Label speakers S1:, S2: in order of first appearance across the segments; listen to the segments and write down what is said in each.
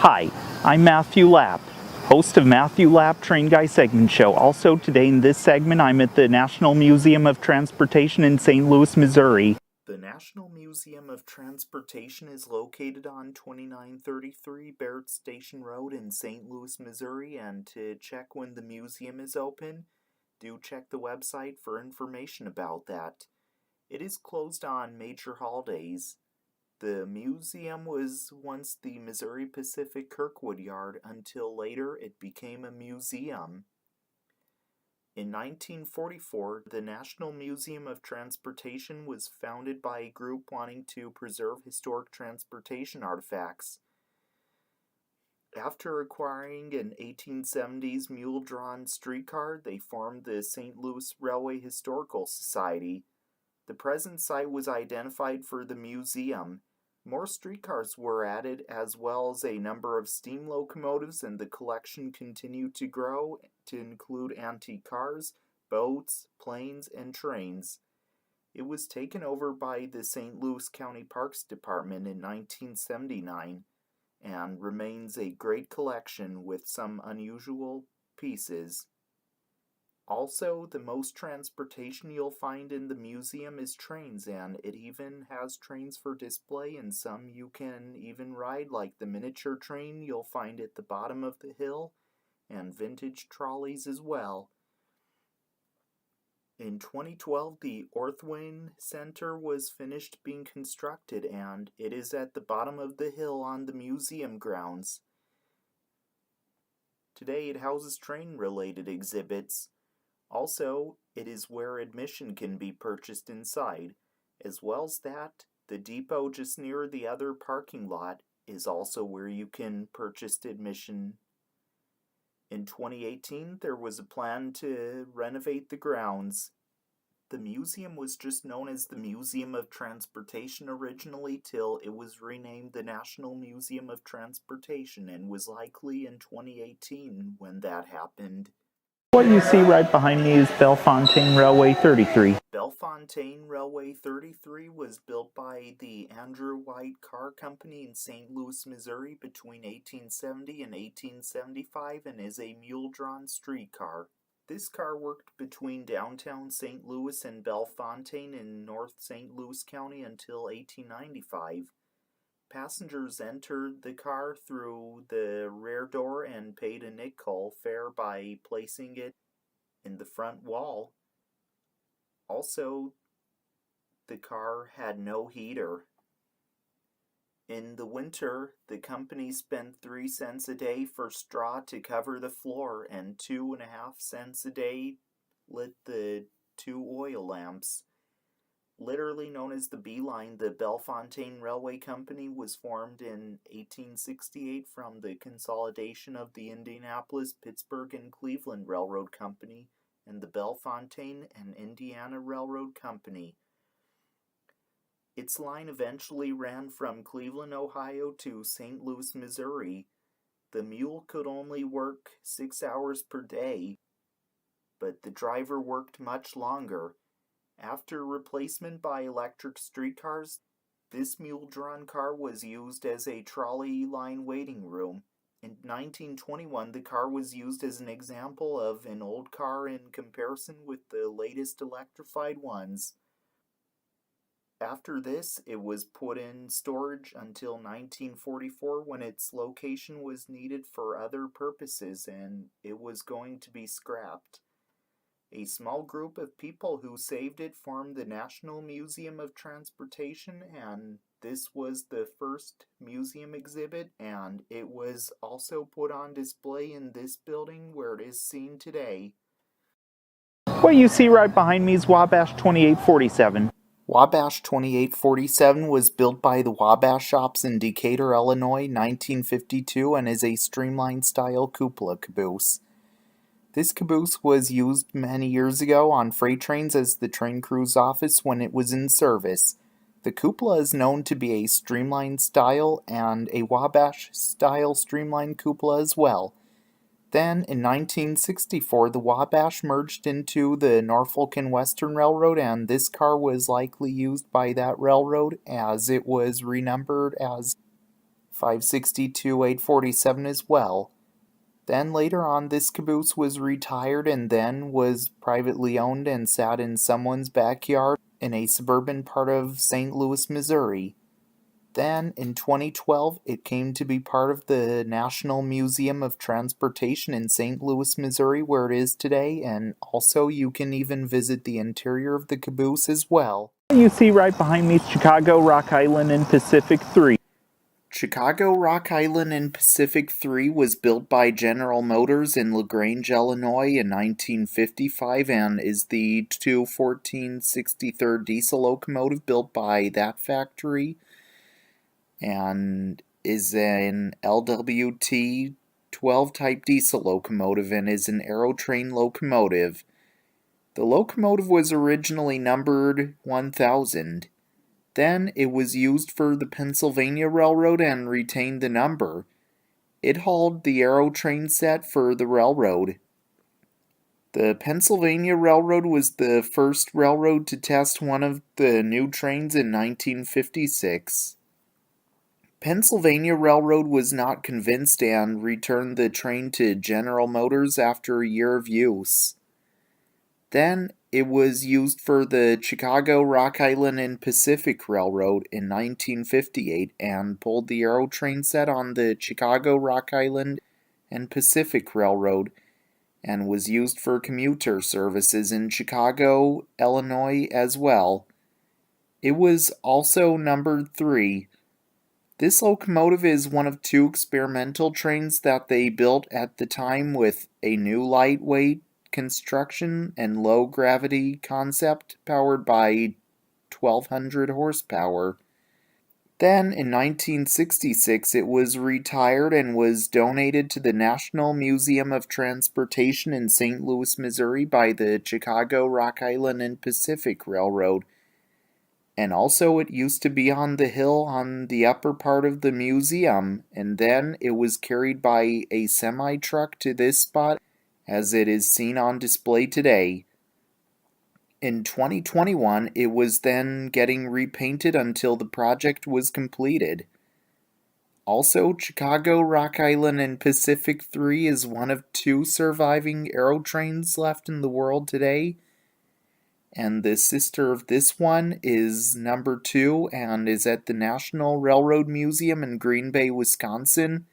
S1: Hi, I'm Matthew Lapp, host of Matthew Lapp Train Guy Segment Show. Also today in this segment, I'm at the National Museum of Transportation in St. Louis, Missouri. The National Museum of Transportation is located on 2933 Barrett Station Road in St. Louis, Missouri, and to check when the museum is open, do check the website for information about that. It is closed on major holidays. The museum was once the Missouri Pacific Kirkwood Yard until later it became a museum. In 1944, the National Museum of Transportation was founded by a group wanting to preserve historic transportation artifacts. After acquiring an 1870s mule-drawn streetcar, they formed the St. Louis Railway Historical Society. The present site was identified for the museum. More streetcars were added, as well as a number of steam locomotives, and the collection continued to grow to include antique cars, boats, planes, and trains. It was taken over by the St. Louis County Parks Department in 1979 and remains a great collection with some unusual pieces. Also, the most transportation you'll find in the museum is trains, and it even has trains for display, and some you can even ride, like the miniature train you'll find at the bottom of the hill, and vintage trolleys as well. In 2012, the Orthwein Center was finished being constructed, and it is at the bottom of the hill on the museum grounds. Today it houses train-related exhibits. Also, it is where admission can be purchased inside. As well as that, the depot just near the other parking lot is also where you can purchase admission. In 2018, there was a plan to renovate the grounds. The museum was just known as the Museum of Transportation originally till it was renamed the National Museum of Transportation and was likely in 2018 when that happened. What you see right behind me is Bellefontaine Railway 33. Bellefontaine Railway 33 was built by the Andrew White Car Company in St. Louis, Missouri between 1870 and 1875 and is a mule-drawn streetcar. This car worked between downtown St. Louis and Bellefontaine in North St. Louis County until 1895. Passengers entered the car through the rear door and paid a nickel fare by placing it in the front wall. Also, the car had no heater. In the winter, the company spent 3 cents a day for straw to cover the floor, and 2.5 cents a day lit the 2 oil lamps. Literally known as the B Line, the Bellefontaine Railway Company was formed in 1868 from the consolidation of the Indianapolis, Pittsburgh, and Cleveland Railroad Company and the Bellefontaine and Indiana Railroad Company. Its line eventually ran from Cleveland, Ohio to St. Louis, Missouri. The mule could only work 6 hours per day, but the driver worked much longer. After replacement by electric streetcars, this mule-drawn car was used as a trolley line waiting room. In 1921, the car was used as an example of an old car in comparison with the latest electrified ones. After this, it was put in storage until 1944 when its location was needed for other purposes and it was going to be scrapped. A small group of people who saved it formed the National Museum of Transportation, and this was the first museum exhibit, and it was also put on display in this building where it is seen today. What you see right behind me is Wabash 2847. Wabash 2847 was built by the Wabash Shops in Decatur, Illinois, 1952, and is a streamlined-style cupola caboose. This caboose was used many years ago on freight trains as the train crew's office when it was in service. The cupola is known to be a streamlined style and a Wabash-style streamlined cupola as well. Then, in 1964, the Wabash merged into the Norfolk and Western Railroad, and this car was likely used by that railroad as it was renumbered as 562 847 as well. Then later on, this caboose was retired and then was privately owned and sat in someone's backyard in a suburban part of St. Louis, Missouri. Then, in 2012, it came to be part of the National Museum of Transportation in St. Louis, Missouri, where it is today, and also you can even visit the interior of the caboose as well.
S2: You see right behind me is Chicago, Rock Island, and Pacific 3.
S1: Chicago, Rock Island, and Pacific 3 was built by General Motors in LaGrange, Illinois in 1955 and is the 21463 diesel locomotive built by that factory and is an LWT 12 type diesel locomotive and is an Aerotrain locomotive. The locomotive was originally numbered 1000. Then it was used for the Pennsylvania Railroad and retained the number. It hauled the Aerotrain set for the railroad. The Pennsylvania Railroad was the first railroad to test one of the new trains in 1956. Pennsylvania Railroad was not convinced and returned the train to General Motors after a year of use. Then it was used for the Chicago, Rock Island, and Pacific Railroad in 1958 and pulled the Aerotrain set on the Chicago, Rock Island, and Pacific Railroad and was used for commuter services in Chicago, Illinois as well. It was also numbered 3. This locomotive is one of 2 experimental trains that they built at the time with a new lightweight construction and low gravity concept powered by 1200 horsepower. Then in 1966 it was retired and was donated to the National Museum of Transportation in St. Louis, Missouri by the Chicago, Rock Island, and Pacific Railroad. And also it used to be on the hill on the upper part of the museum, and then it was carried by a semi-truck to this spot as it is seen on display today. In 2021, it was then getting repainted until the project was completed. Also, Chicago, Rock Island, and Pacific 3 is one of 2 surviving Aerotrains left in the world today. And the sister of this one is number 2 and is at the National Railroad Museum in Green Bay, Wisconsin.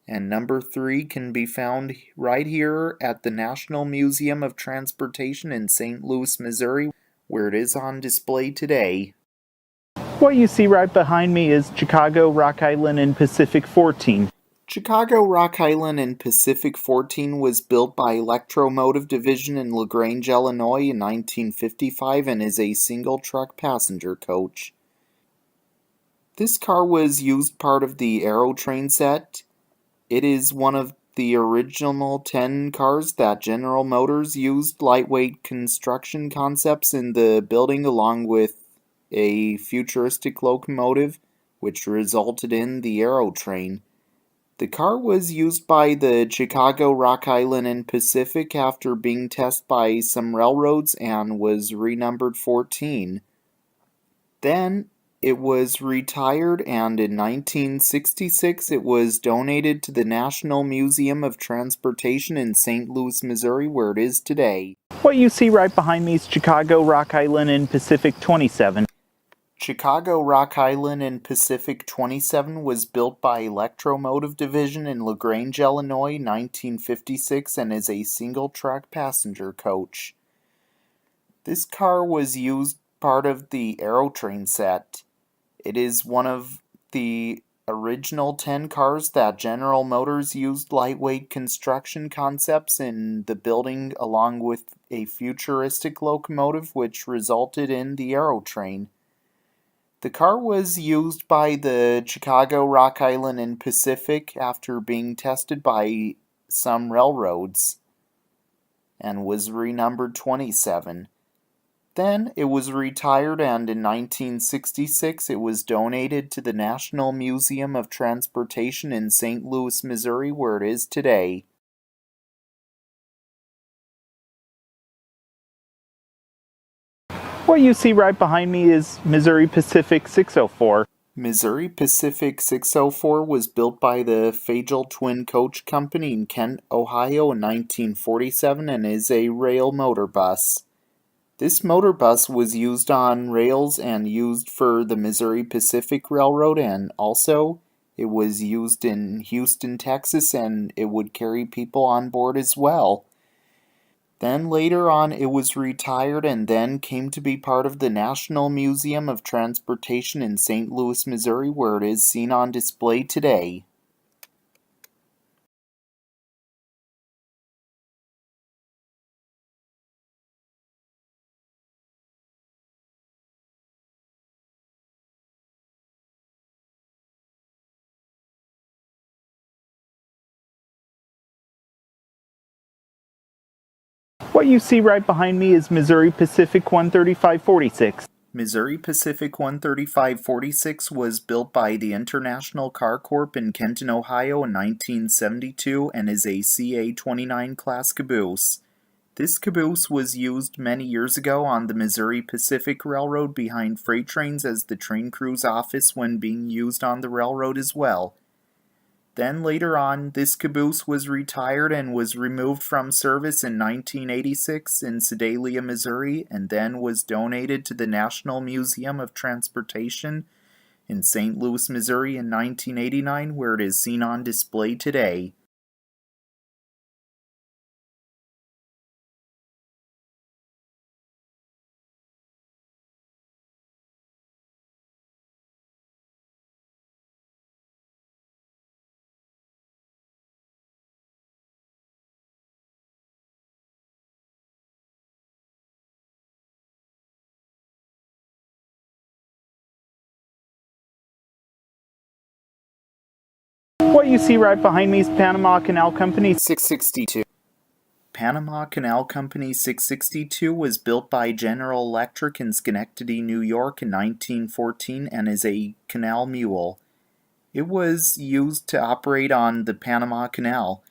S1: And number 3 can be found right here at the National Museum of Transportation in St. Louis, Missouri, where it is on display today.
S2: What you see right behind me is Chicago, Rock Island, and Pacific 14.
S1: Chicago, Rock Island, and Pacific 14 was built by Electromotive Division in LaGrange, Illinois in 1955 and is a single-truck passenger coach. This car was used part of the Aerotrain set. It is one of the original 10 cars that General Motors used lightweight construction concepts in the building along with a futuristic locomotive, which resulted in the Aerotrain. The car was used by the Chicago, Rock Island, and Pacific after being tested by some railroads and was renumbered 14. Then it was retired and in 1966 it was donated to the National Museum of Transportation in St. Louis, Missouri, where it is today.
S2: What you see right behind me is Chicago, Rock Island, and Pacific 27.
S1: Chicago, Rock Island, and Pacific 27 was built by Electromotive Division in LaGrange, Illinois, 1956 and is a single-track passenger coach. This car was used part of the Aerotrain set. It is one of the original 10 cars that General Motors used lightweight construction concepts in the building along with a futuristic locomotive which resulted in the Aerotrain. The car was used by the Chicago, Rock Island, and Pacific after being tested by some railroads and was renumbered 27. Then it was retired and in 1966 it was donated to the National Museum of Transportation in St. Louis, Missouri, where it is today.
S2: What you see right behind me is Missouri Pacific 604.
S1: Missouri Pacific 604 was built by the Fagel Twin Coach Company in Kent, Ohio in 1947 and is a rail motor bus. This motor bus was used on rails and used for the Missouri Pacific Railroad, and also it was used in Houston, Texas, and it would carry people on board as well. Then later on it was retired and then came to be part of the National Museum of Transportation in St. Louis, Missouri, where it is seen on display today.
S2: What you see right behind me is Missouri Pacific 13546.
S1: Missouri Pacific 13546 was built by the International Car Corp in Kenton, Ohio in 1972 and is a CA-29 class caboose. This caboose was used many years ago on the Missouri Pacific Railroad behind freight trains as the train crew's office when being used on the railroad as well. Then later on, this caboose was retired and was removed from service in 1986 in Sedalia, Missouri, and then was donated to the National Museum of Transportation in St. Louis, Missouri in 1989, where it is seen on display today.
S2: What you see right behind me is Panama Canal Company
S1: 662. Panama Canal Company 662 was built by General Electric in Schenectady, New York in 1914 and is a canal mule. It was used to operate on the Panama Canal.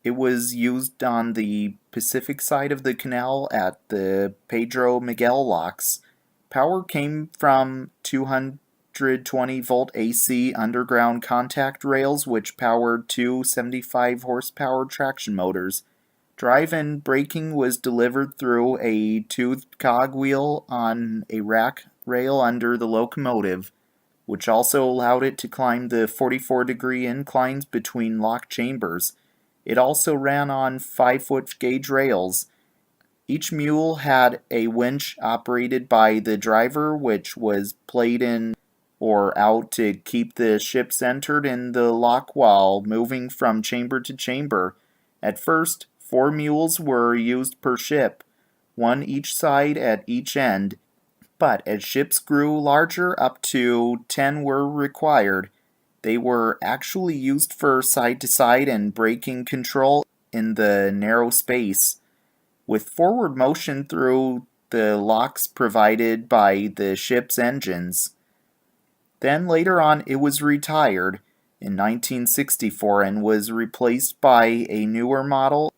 S1: It was used on the Pacific side of the canal at the Pedro Miguel locks. Power came from 220-volt AC underground contact rails, which powered two 75-horsepower traction motors. Drive and braking was delivered through a toothed cogwheel on a rack rail under the locomotive, which also allowed it to climb the 44-degree inclines between lock chambers. It also ran on 5-foot gauge rails. Each mule had a winch operated by the driver, which was played in or out to keep the ship centered in the lock while moving from chamber to chamber. At first, 4 mules were used per ship, one each side at each end, but as ships grew larger, up to 10 were required. They were actually used for side-to-side and braking control in the narrow space, with forward motion through the locks provided by the ship's engines. Then later on it was retired in 1964 and was replaced by a newer model,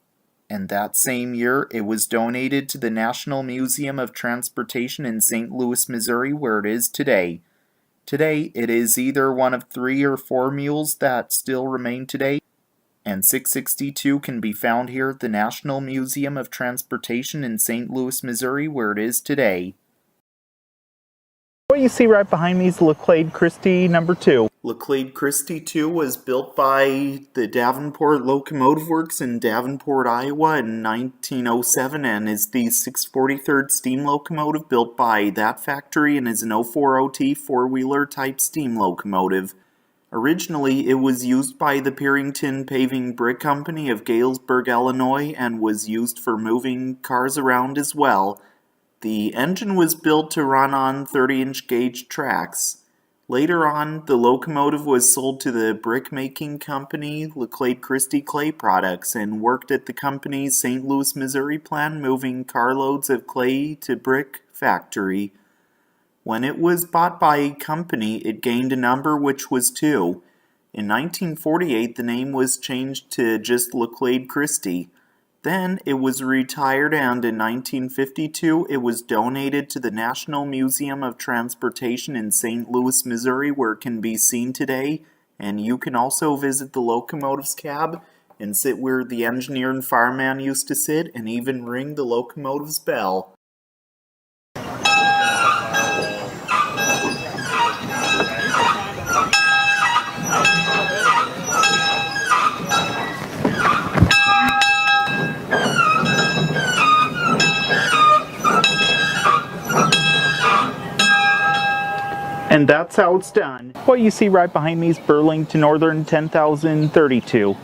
S1: and that same year it was donated to the National Museum of Transportation in St. Louis, Missouri, where it is today. Today, it is either one of 3 or 4 mules that still remain today, and 662 can be found here at the National Museum of Transportation in St. Louis, Missouri, where it is today.
S2: What you see right behind me is Laclade Christie number 2.
S1: Laclade Christie 2 was built by the Davenport Locomotive Works in Davenport, Iowa in 1907 and is the 643rd steam locomotive built by that factory and is an 040T four-wheeler type steam locomotive. Originally, it was used by the Pyrrington Paving Brick Company of Galesburg, Illinois, and was used for moving cars around as well. The engine was built to run on 30-inch gauge tracks. Later on, the locomotive was sold to the brick-making company Laclade Christie Clay Products and worked at the company's St. Louis, Missouri plant moving carloads of clay to brick factory. When it was bought by a company, it gained a number which was 2. In 1948, the name was changed to just Laclade Christie. Then it was retired, and in 1952 it was donated to the National Museum of Transportation in St. Louis, Missouri, where it can be seen today. And you can also visit the locomotive's cab and sit where the engineer and fireman used to sit, and even ring the locomotive's bell.
S2: And that's how it's done. What you see right behind me is Burlington Northern 10,032.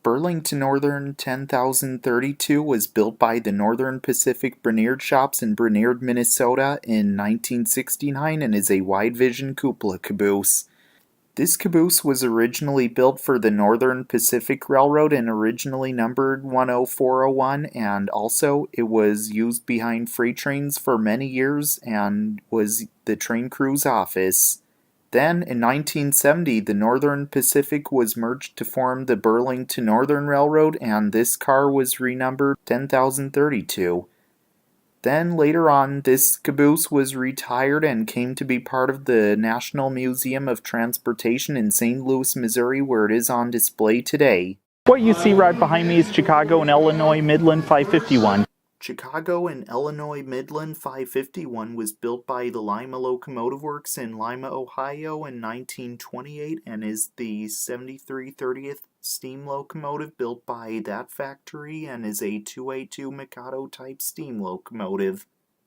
S1: Burlington Northern 10,032 was built by the Northern Pacific Brainerd Shops in Brainerd, Minnesota in 1969 and is a wide vision cupola caboose. This caboose was originally built for the Northern Pacific Railroad and originally numbered 10401, and also it was used behind freight trains for many years and was the train crew's office. Then, in 1970, the Northern Pacific was merged to form the Burlington Northern Railroad, and this car was renumbered 10,032. Then, later on, this caboose was retired and came to be part of the National Museum of Transportation in St. Louis, Missouri, where it is on display today.
S2: What you see right behind me is Chicago and Illinois Midland 551.
S1: Chicago and Illinois Midland 551 was built by the Lima Locomotive Works in Lima, Ohio in 1928 and is the 7330th steam locomotive built by that factory and is a 282 Mikado type steam locomotive.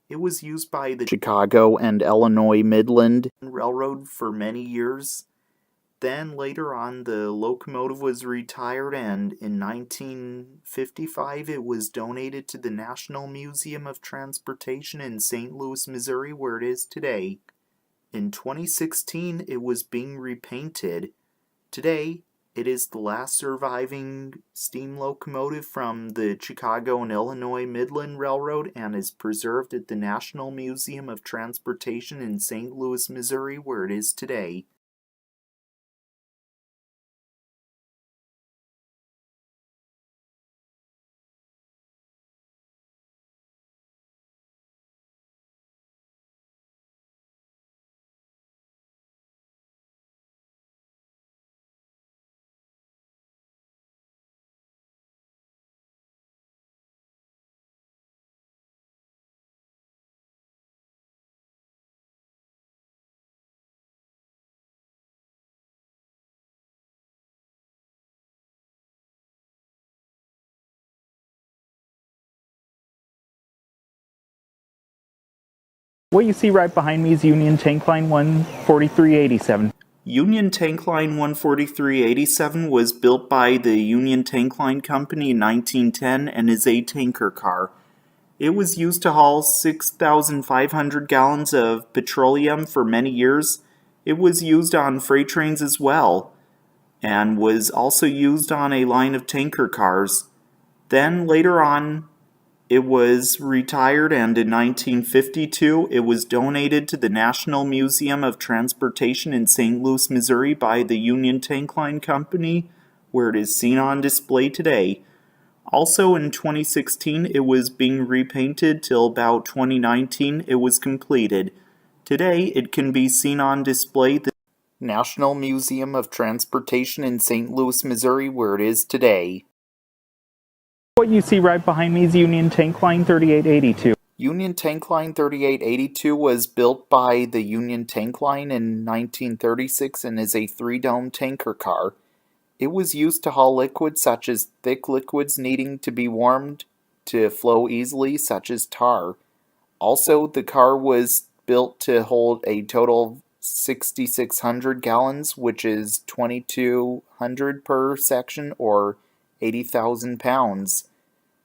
S1: It was used by the Chicago and Illinois Midland Railroad for many years. Then later on the locomotive was retired, and in 1955 it was donated to the National Museum of Transportation in St. Louis, Missouri, where it is today. In 2016 it was being repainted. Today it is the last surviving steam locomotive from the Chicago and Illinois Midland Railroad and is preserved at the National Museum of Transportation in St. Louis, Missouri, where it is today.
S2: What you see right behind me is Union Tank Line 14387.
S1: Union Tank Line 14387 was built by the Union Tank Line Company in 1910 and is a tanker car. It was used to haul 6,500 gallons of petroleum for many years. It was used on freight trains as well, and was also used on a line of tanker cars. Then later on, it was retired, and in 1952 it was donated to the National Museum of Transportation in St. Louis, Missouri by the Union Tank Line Company, where it is seen on display today. Also in 2016 it was being repainted till about 2019 it was completed. Today it can be seen on display at the National Museum of Transportation in St. Louis, Missouri, where it is today.
S2: What you see right behind me is Union Tank Line 3882.
S1: Union Tank Line 3882 was built by the Union Tank Line in 1936 and is a three-dome tanker car. It was used to haul liquids such as thick liquids needing to be warmed to flow easily, such as tar. Also, the car was built to hold a total of 6,600 gallons, which is 2,200 per section, or 80,000 pounds.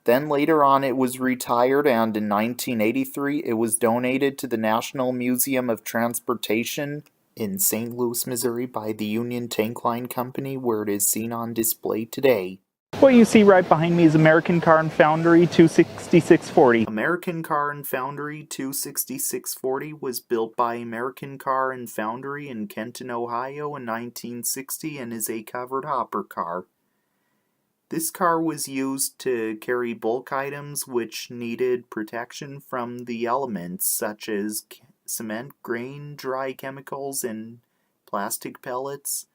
S1: Then later on it was retired, and in 1983 it was donated to the National Museum of Transportation in St. Louis, Missouri by the Union Tank Line Company, where it is seen on display today.
S2: What you see right behind me is American Car and Foundry 26640.
S1: American Car and Foundry 26640 was built by American Car and Foundry in Kenton, Ohio in 1960 and is a covered hopper car. This car was used to carry bulk items which needed protection from the elements, such as cement, grain, dry chemicals, and plastic pellets,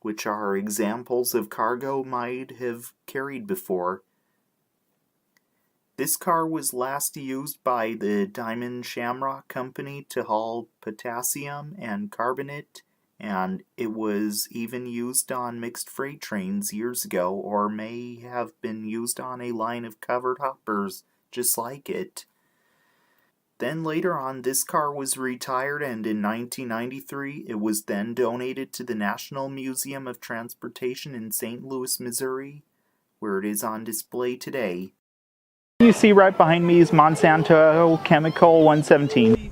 S1: which are examples of cargo might have carried before. This car was last used by the Diamond Shamrock Company to haul potassium and carbonate, and it was even used on mixed freight trains years ago, or may have been used on a line of covered hoppers just like it. Then later on, this car was retired, and in 1993 it was then donated to the National Museum of Transportation in St. Louis, Missouri, where it is on display today.
S2: You see right behind me is Monsanto Chemical 117.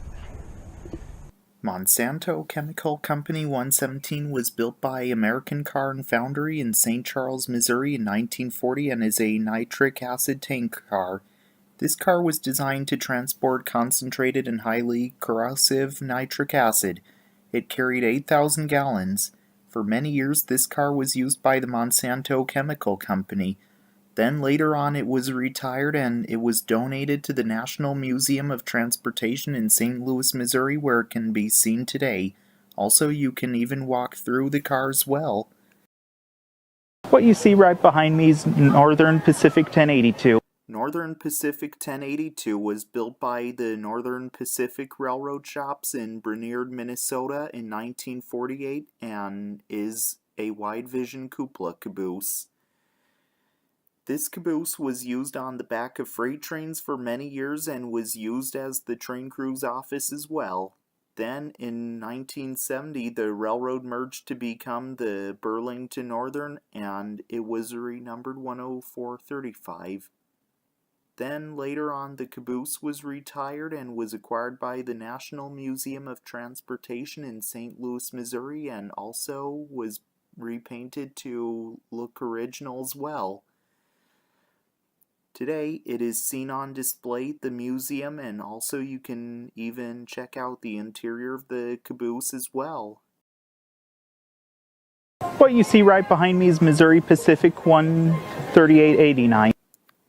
S1: Monsanto Chemical Company 117 was built by American Car and Foundry in St. Charles, Missouri in 1940 and is a nitric acid tank car. This car was designed to transport concentrated and highly corrosive nitric acid. It carried 8,000 gallons. For many years, this car was used by the Monsanto Chemical Company. Then later on it was retired and it was donated to the National Museum of Transportation in St. Louis, Missouri, where it can be seen today. Also, you can even walk through the car as well.
S2: What you see right behind me is Northern Pacific 1082.
S1: Northern Pacific 1082 was built by the Northern Pacific Railroad shops in Brainerd, Minnesota in 1948 and is a wide vision cupola caboose. This caboose was used on the back of freight trains for many years and was used as the train crew's office as well. Then, in 1970, the railroad merged to become the Burlington Northern, and it was renumbered 10435. Then, later on, the caboose was retired and was acquired by the National Museum of Transportation in St. Louis, Missouri, and also was repainted to look original as well. Today, it is seen on display at the museum, and also you can even check out the interior of the caboose as well.
S2: What you see right behind me is Missouri Pacific 13889.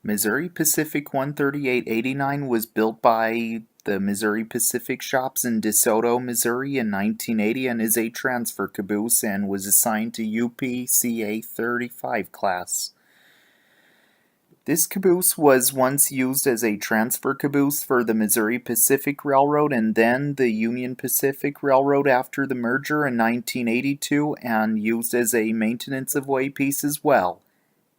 S1: Missouri Pacific 13889 was built by the Missouri Pacific shops in DeSoto, Missouri in 1980 and is a transfer caboose and was assigned to UPCA 35 class. This caboose was once used as a transfer caboose for the Missouri Pacific Railroad and then the Union Pacific Railroad after the merger in 1982 and used as a maintenance of way piece as well.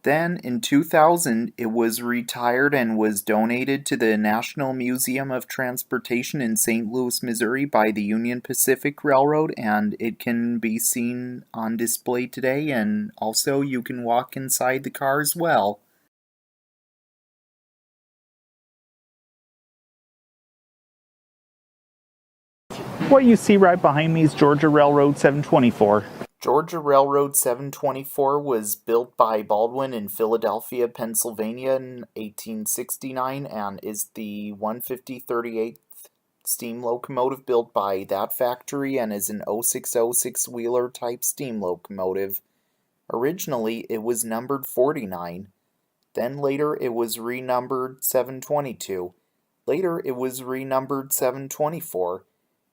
S1: Then, in 2000, it was retired and was donated to the National Museum of Transportation in St. Louis, Missouri by the Union Pacific Railroad, and it can be seen on display today, and also you can walk inside the car as well.
S2: What you see right behind me is Georgia Railroad 724.
S1: Georgia Railroad 724 was built by Baldwin in Philadelphia, Pennsylvania in 1869 and is the 150/38th steam locomotive built by that factory and is an 0606 wheeler type steam locomotive. Originally, it was numbered 49. Then later it was renumbered 722. Later it was renumbered 724.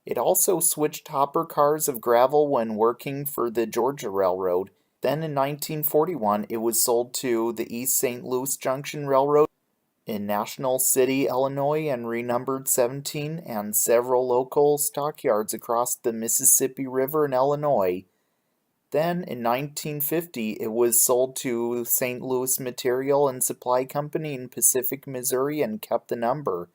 S1: It also switched hopper cars of gravel when working for the Georgia Railroad. Then in 1941 it was sold to the East St. Louis Junction Railroad in National City, Illinois and renumbered 17 and several local stockyards across the Mississippi River in Illinois. Then in 1950 it was sold to St. Louis Material and Supply Company in Pacific, Missouri and kept the number.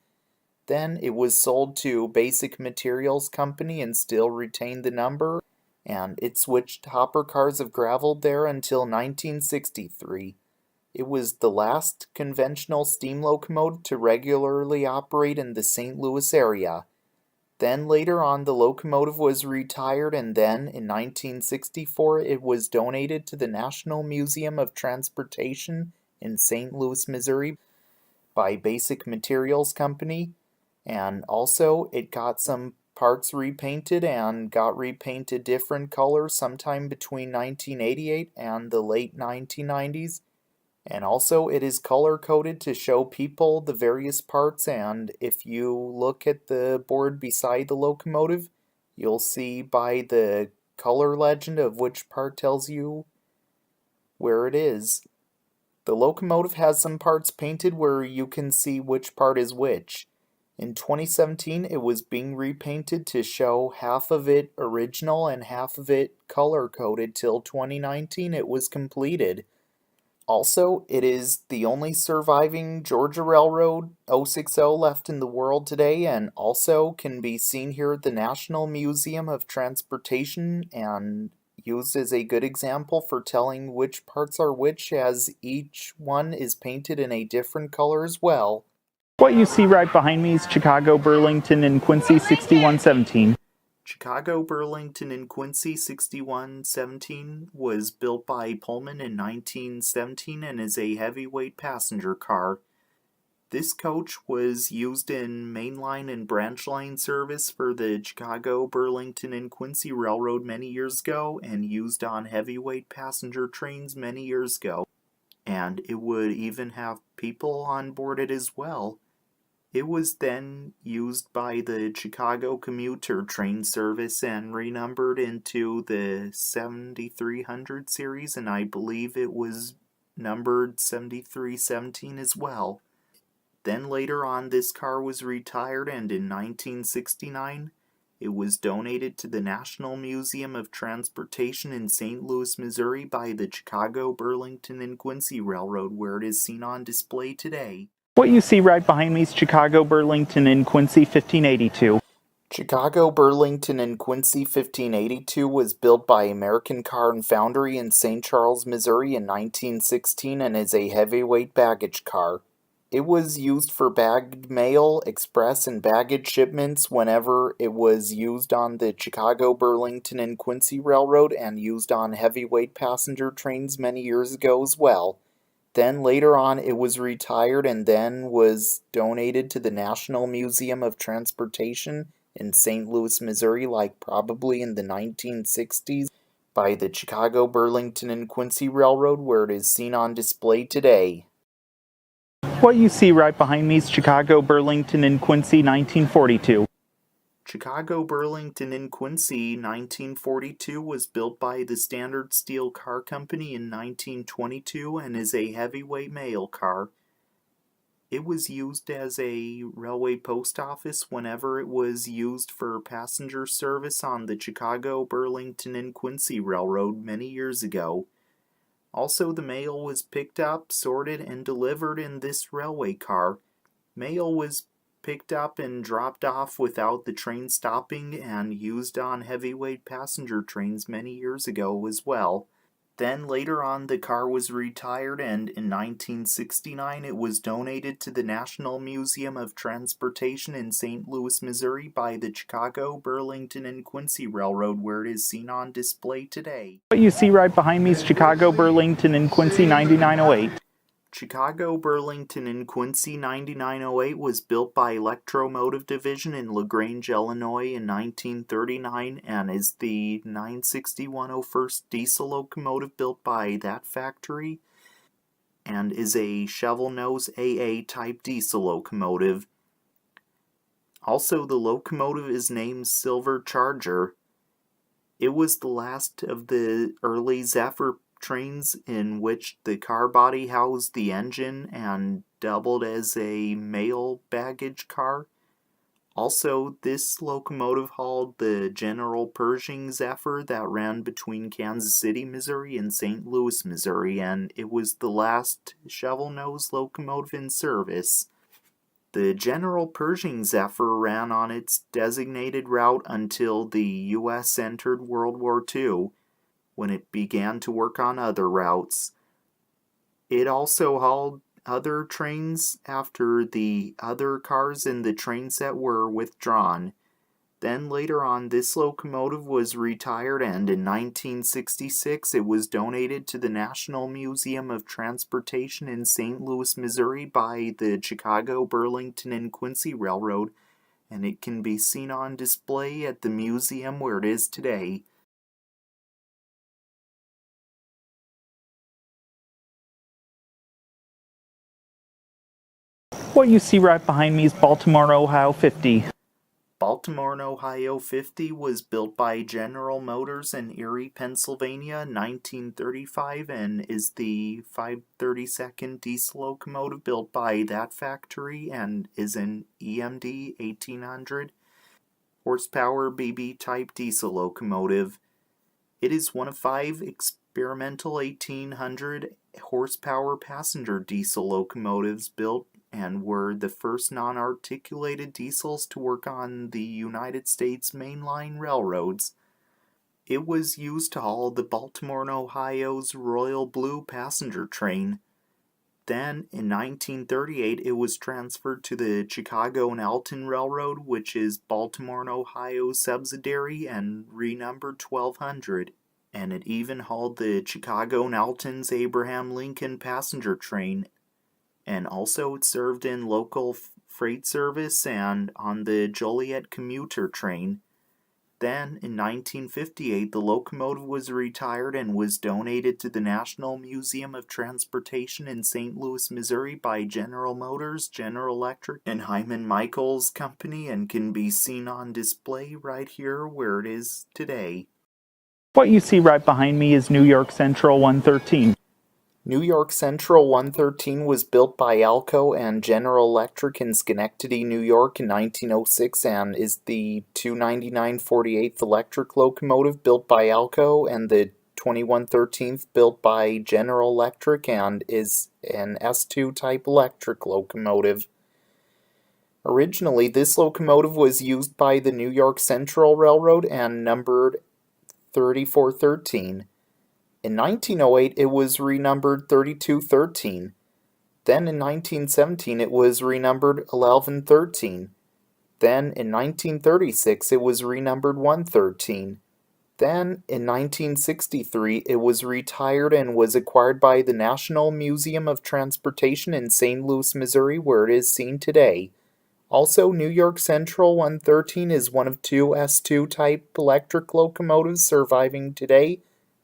S1: Then it was sold to Basic Materials Company and still retained the number, and it switched hopper cars of gravel there until 1963. It was the last conventional steam locomotive to regularly operate in the St. Louis area. Then later on the locomotive was retired and then in 1964 it was donated to the National Museum of Transportation in St. Louis, Missouri by Basic Materials Company. And also, it got some parts repainted and got repainted different colors sometime between 1988 and the late 1990s. And also it is color coded to show people the various parts, and if you look at the board beside the locomotive, you'll see by the color legend of which part tells you where it is. The locomotive has some parts painted where you can see which part is which. In 2017, it was being repainted to show half of it original and half of it color-coded till 2019 it was completed. Also, it is the only surviving Georgia Railroad 060 left in the world today, and also can be seen here at the National Museum of Transportation and used as a good example for telling which parts are which, as each one is painted in a different color as well.
S2: What you see right behind me is Chicago, Burlington, and Quincy 6117.
S1: Chicago, Burlington, and Quincy 6117 was built by Pullman in 1917 and is a heavyweight passenger car. This coach was used in mainline and branch line service for the Chicago, Burlington, and Quincy Railroad many years ago, and used on heavyweight passenger trains many years ago. And it would even have people on board it as well. It was then used by the Chicago commuter train service and renumbered into the 7300 series, and I believe it was numbered 7317 as well. Then later on, this car was retired, and in 1969, it was donated to the National Museum of Transportation in St. Louis, Missouri by the Chicago, Burlington, and Quincy Railroad, where it is seen on display today.
S2: What you see right behind me is Chicago, Burlington, and Quincy 1582.
S1: Chicago, Burlington, and Quincy 1582 was built by American Car and Foundry in St. Charles, Missouri in 1916 and is a heavyweight baggage car. It was used for bagged mail, express, and baggage shipments whenever it was used on the Chicago, Burlington, and Quincy Railroad, and used on heavyweight passenger trains many years ago as well. Then later on it was retired and then was donated to the National Museum of Transportation in St. Louis, Missouri, like probably in the 1960s, by the Chicago, Burlington, and Quincy Railroad, where it is seen on display today.
S2: What you see right behind me is Chicago, Burlington, and Quincy 1942.
S1: Chicago, Burlington, and Quincy 1942 was built by the Standard Steel Car Company in 1922 and is a heavyweight mail car. It was used as a railway post office whenever it was used for passenger service on the Chicago, Burlington, and Quincy Railroad many years ago. Also, the mail was picked up, sorted, and delivered in this railway car. Mail was picked up and dropped off without the train stopping and used on heavyweight passenger trains many years ago as well. Then later on the car was retired, and in 1969 it was donated to the National Museum of Transportation in St. Louis, Missouri by the Chicago, Burlington, and Quincy Railroad, where it is seen on display today.
S2: What you see right behind me is Chicago, Burlington, and Quincy 9908.
S1: Chicago, Burlington, and Quincy 9908 was built by Electromotive Division in LaGrange, Illinois in 1939 and is the 96101st diesel locomotive built by that factory and is a shovel nose AA type diesel locomotive. Also, the locomotive is named Silver Charger. It was the last of the early Zephyr trains in which the car body housed the engine and doubled as a mail baggage car. Also, this locomotive hauled the General Pershing Zephyr that ran between Kansas City, Missouri and St. Louis, Missouri, and it was the last shovel-nose locomotive in service. The General Pershing Zephyr ran on its designated route until the U.S. entered World War II, when it began to work on other routes. It also hauled other trains after the other cars in the train set were withdrawn. Then later on, this locomotive was retired, and in 1966 it was donated to the National Museum of Transportation in St. Louis, Missouri by the Chicago, Burlington, and Quincy Railroad, and it can be seen on display at the museum where it is today.
S2: What you see right behind me is Baltimore, Ohio 50.
S1: Baltimore and Ohio 50 was built by General Motors in Erie, Pennsylvania in 1935 and is the 532nd diesel locomotive built by that factory and is an EMD 1800 horsepower BB type diesel locomotive. It is one of 5 experimental 1800 horsepower passenger diesel locomotives built and were the first non-articulated diesels to work on the United States mainline railroads. It was used to haul the Baltimore and Ohio's Royal Blue passenger train. Then, in 1938, it was transferred to the Chicago and Alton Railroad, which is Baltimore and Ohio's subsidiary, and renumbered 1200. And it even hauled the Chicago and Alton's Abraham Lincoln passenger train, and also it served in local freight service and on the Joliet commuter train. Then, in 1958, the locomotive was retired and was donated to the National Museum of Transportation in St. Louis, Missouri by General Motors, General Electric, and Hyman Michaels Company and can be seen on display right here where it is today.
S2: What you see right behind me is New York Central 113.
S1: New York Central 113 was built by Alco and General Electric in Schenectady, New York in 1906 and is the 299/48th electric locomotive built by Alco and the 2113th built by General Electric and is an S2 type electric locomotive. Originally, this locomotive was used by the New York Central Railroad and numbered 3413. In 1908, it was renumbered 3213. Then in 1917, it was renumbered 1113. Then in 1936, it was renumbered 113. Then in 1963, it was retired and was acquired by the National Museum of Transportation in St. Louis, Missouri, where it is seen today. Also, New York Central 113 is one of 2 S2 type electric locomotives surviving today,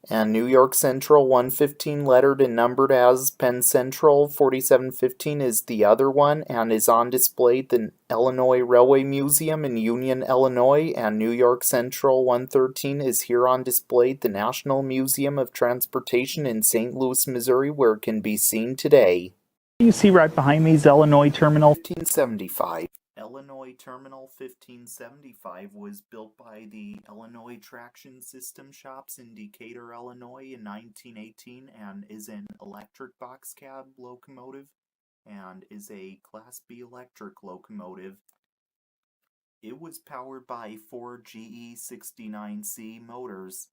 S1: and New York Central 115 lettered and numbered as Penn Central 4715 is the other one and is on display at the Illinois Railway Museum in Union, Illinois, and New York Central 113 is here on display at the National Museum of Transportation in St. Louis, Missouri, where it can be seen today.
S2: What you see right behind me is Illinois Terminal
S1: 1575. Illinois Terminal 1575 was built by the Illinois Traction System Shops in Decatur, Illinois in 1918 and is an electric box cab locomotive and is a Class B electric locomotive. It was powered by 4 GE 69C motors.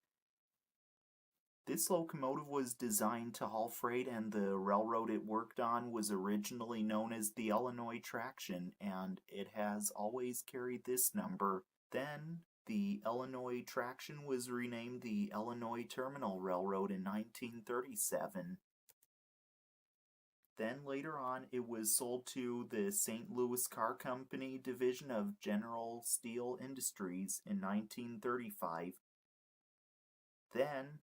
S1: This locomotive was designed to haul freight and the railroad it worked on was originally known as the Illinois Traction and it has always carried this number. Then the Illinois Traction was renamed the Illinois Terminal Railroad in 1937. Then later on it was sold to the St. Louis Car Company division of General Steel Industries in 1935. Then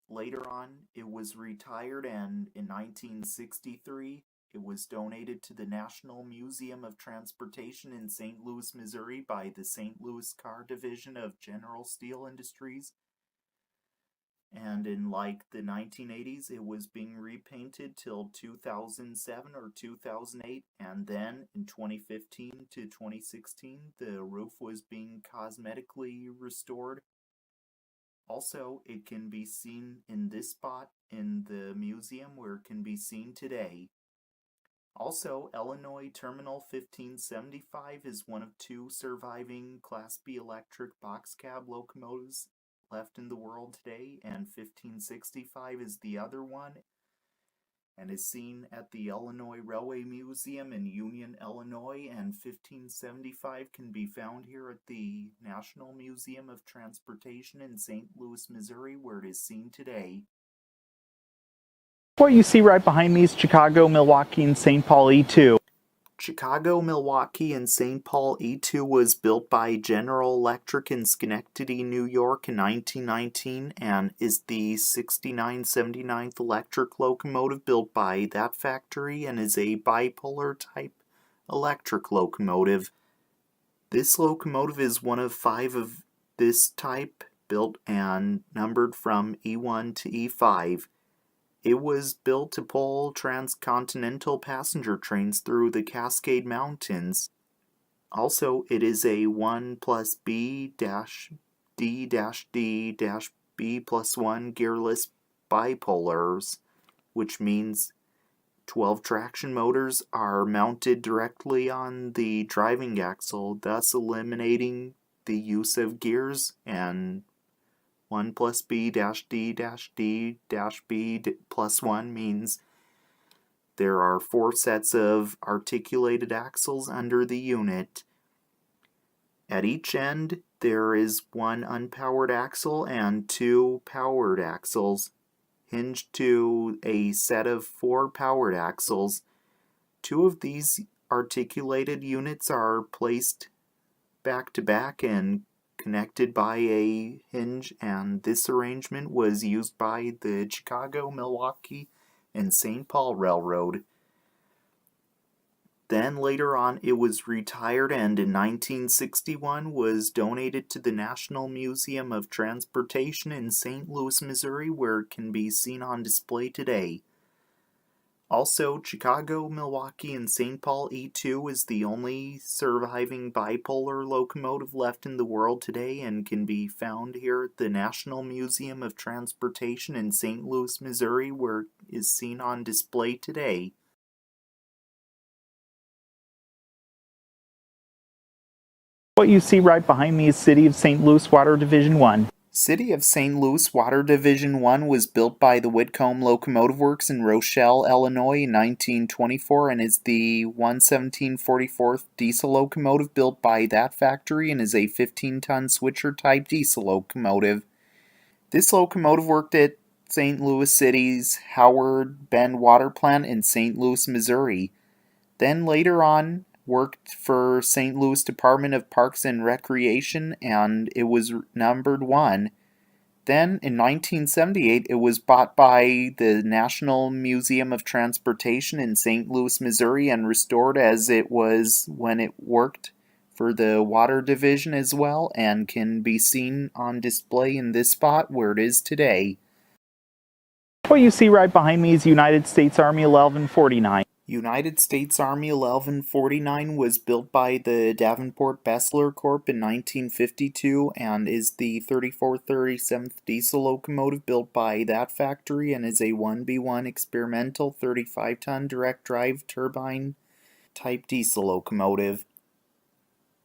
S1: later on, it was retired and in 1963, it was donated to the National Museum of Transportation in St. Louis, Missouri by the St. Louis Car Division of General Steel Industries. And in like the 1980s, it was being repainted till 2007 or 2008, and then in 2015 to 2016, the roof was being cosmetically restored. Also, it can be seen in this spot in the museum where it can be seen today. Also, Illinois Terminal 1575 is one of 2 surviving Class B electric box cab locomotives left in the world today, and 1565 is the other one, and is seen at the Illinois Railway Museum in Union, Illinois, and 1575 can be found here at the National Museum of Transportation in St. Louis, Missouri, where it is seen today.
S2: What you see right behind me is Chicago, Milwaukee, and St. Paul E2.
S1: Chicago, Milwaukee, and St. Paul E2 was built by General Electric in Schenectady, New York in 1919 and is the 6979th electric locomotive built by that factory and is a bipolar type electric locomotive. This locomotive is one of 5 of this type built and numbered from E1 to E5. It was built to pull transcontinental passenger trains through the Cascade Mountains. Also, it is a 1 plus B dash D dash D dash B plus 1 gearless bipolars, which means 12 traction motors are mounted directly on the driving axle, thus eliminating the use of gears, and 1 plus B dash D dash D dash B plus 1 means there are 4 sets of articulated axles under the unit. At each end, there is 1 unpowered axle and 2 powered axles, hinged to a set of 4 powered axles. 2 of these articulated units are placed back to back and connected by a hinge, and this arrangement was used by the Chicago, Milwaukee, and St. Paul Railroad. Then later on it was retired and in 1961 was donated to the National Museum of Transportation in St. Louis, Missouri, where it can be seen on display today. Also, Chicago, Milwaukee, and St. Paul E2 is the only surviving bipolar locomotive left in the world today and can be found here at the National Museum of Transportation in St. Louis, Missouri, where it is seen on display today.
S2: What you see right behind me is City of St. Louis Water Division 1.
S1: City of St. Louis Water Division 1 was built by the Whitcomb Locomotive Works in Rochelle, Illinois in 1924 and is the 11744th diesel locomotive built by that factory and is a 15-ton switcher type diesel locomotive. This locomotive worked at St. Louis City's Howard Bend Water Plant in St. Louis, Missouri. Then later on worked for St. Louis Department of Parks and Recreation, and it was numbered 1. Then, in 1978, it was bought by the National Museum of Transportation in St. Louis, Missouri, and restored as it was when it worked for the Water Division as well, and can be seen on display in this spot where it is today.
S2: What you see right behind me is United States Army 1149.
S1: United States Army 1149 was built by the Davenport Bessler Corp. In 1952 and is the 3437th diesel locomotive built by that factory and is a 1B1 experimental 35-ton direct drive turbine type diesel locomotive.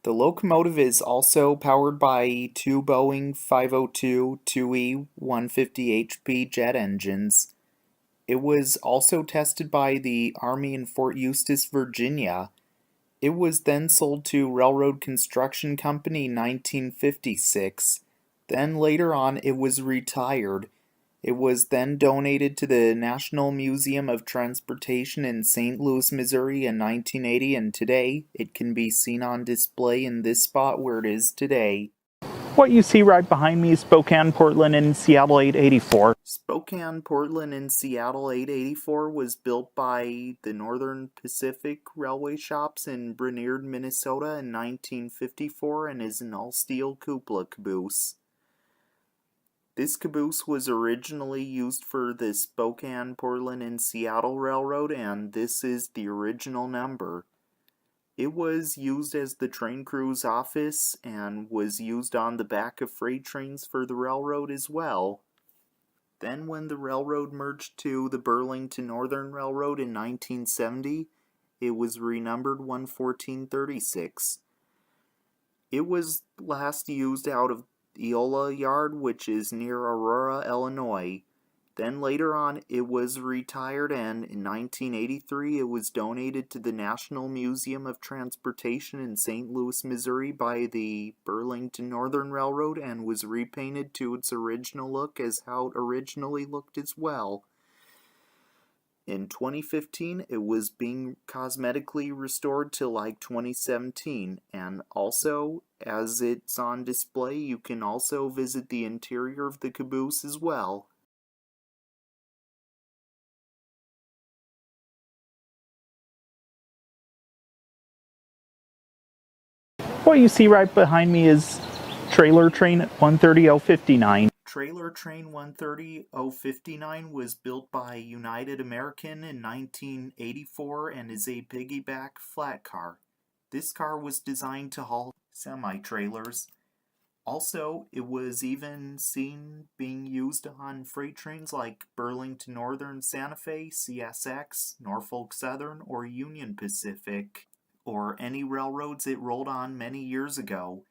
S1: The locomotive is also powered by 2 Boeing 502 2E 150 HP jet engines. It was also tested by the Army in Fort Eustis, Virginia. It was then sold to Railroad Construction Company in 1956. Then later on it was retired. It was then donated to the National Museum of Transportation in St. Louis, Missouri in 1980, and today it can be seen on display in this spot where it is today.
S2: What you see right behind me is Spokane, Portland, and Seattle 884.
S1: Spokane, Portland, and Seattle 884 was built by the Northern Pacific Railway Shops in Brainerd, Minnesota in 1954 and is an all-steel cupola caboose. This caboose was originally used for the Spokane, Portland, and Seattle Railroad, and this is the original number. It was used as the train crew's office and was used on the back of freight trains for the railroad as well. Then when the railroad merged to the Burlington Northern Railroad in 1970, it was renumbered 11436. It was last used out of Eola Yard, which is near Aurora, Illinois. Then later on it was retired and in 1983 it was donated to the National Museum of Transportation in St. Louis, Missouri by the Burlington Northern Railroad and was repainted to its original look as how it originally looked as well. In 2015, it was being cosmetically restored to like 2017, and also, as it's on display, you can also visit the interior of the caboose as well.
S2: What you see right behind me is Trailer Train 130-059.
S1: Trailer Train 130-059 was built by United American in 1984 and is a piggyback flat car. This car was designed to haul semi-trailers. Also, it was even seen being used on freight trains like Burlington Northern Santa Fe, CSX, Norfolk Southern, or Union Pacific, or any railroads it rolled on many years ago.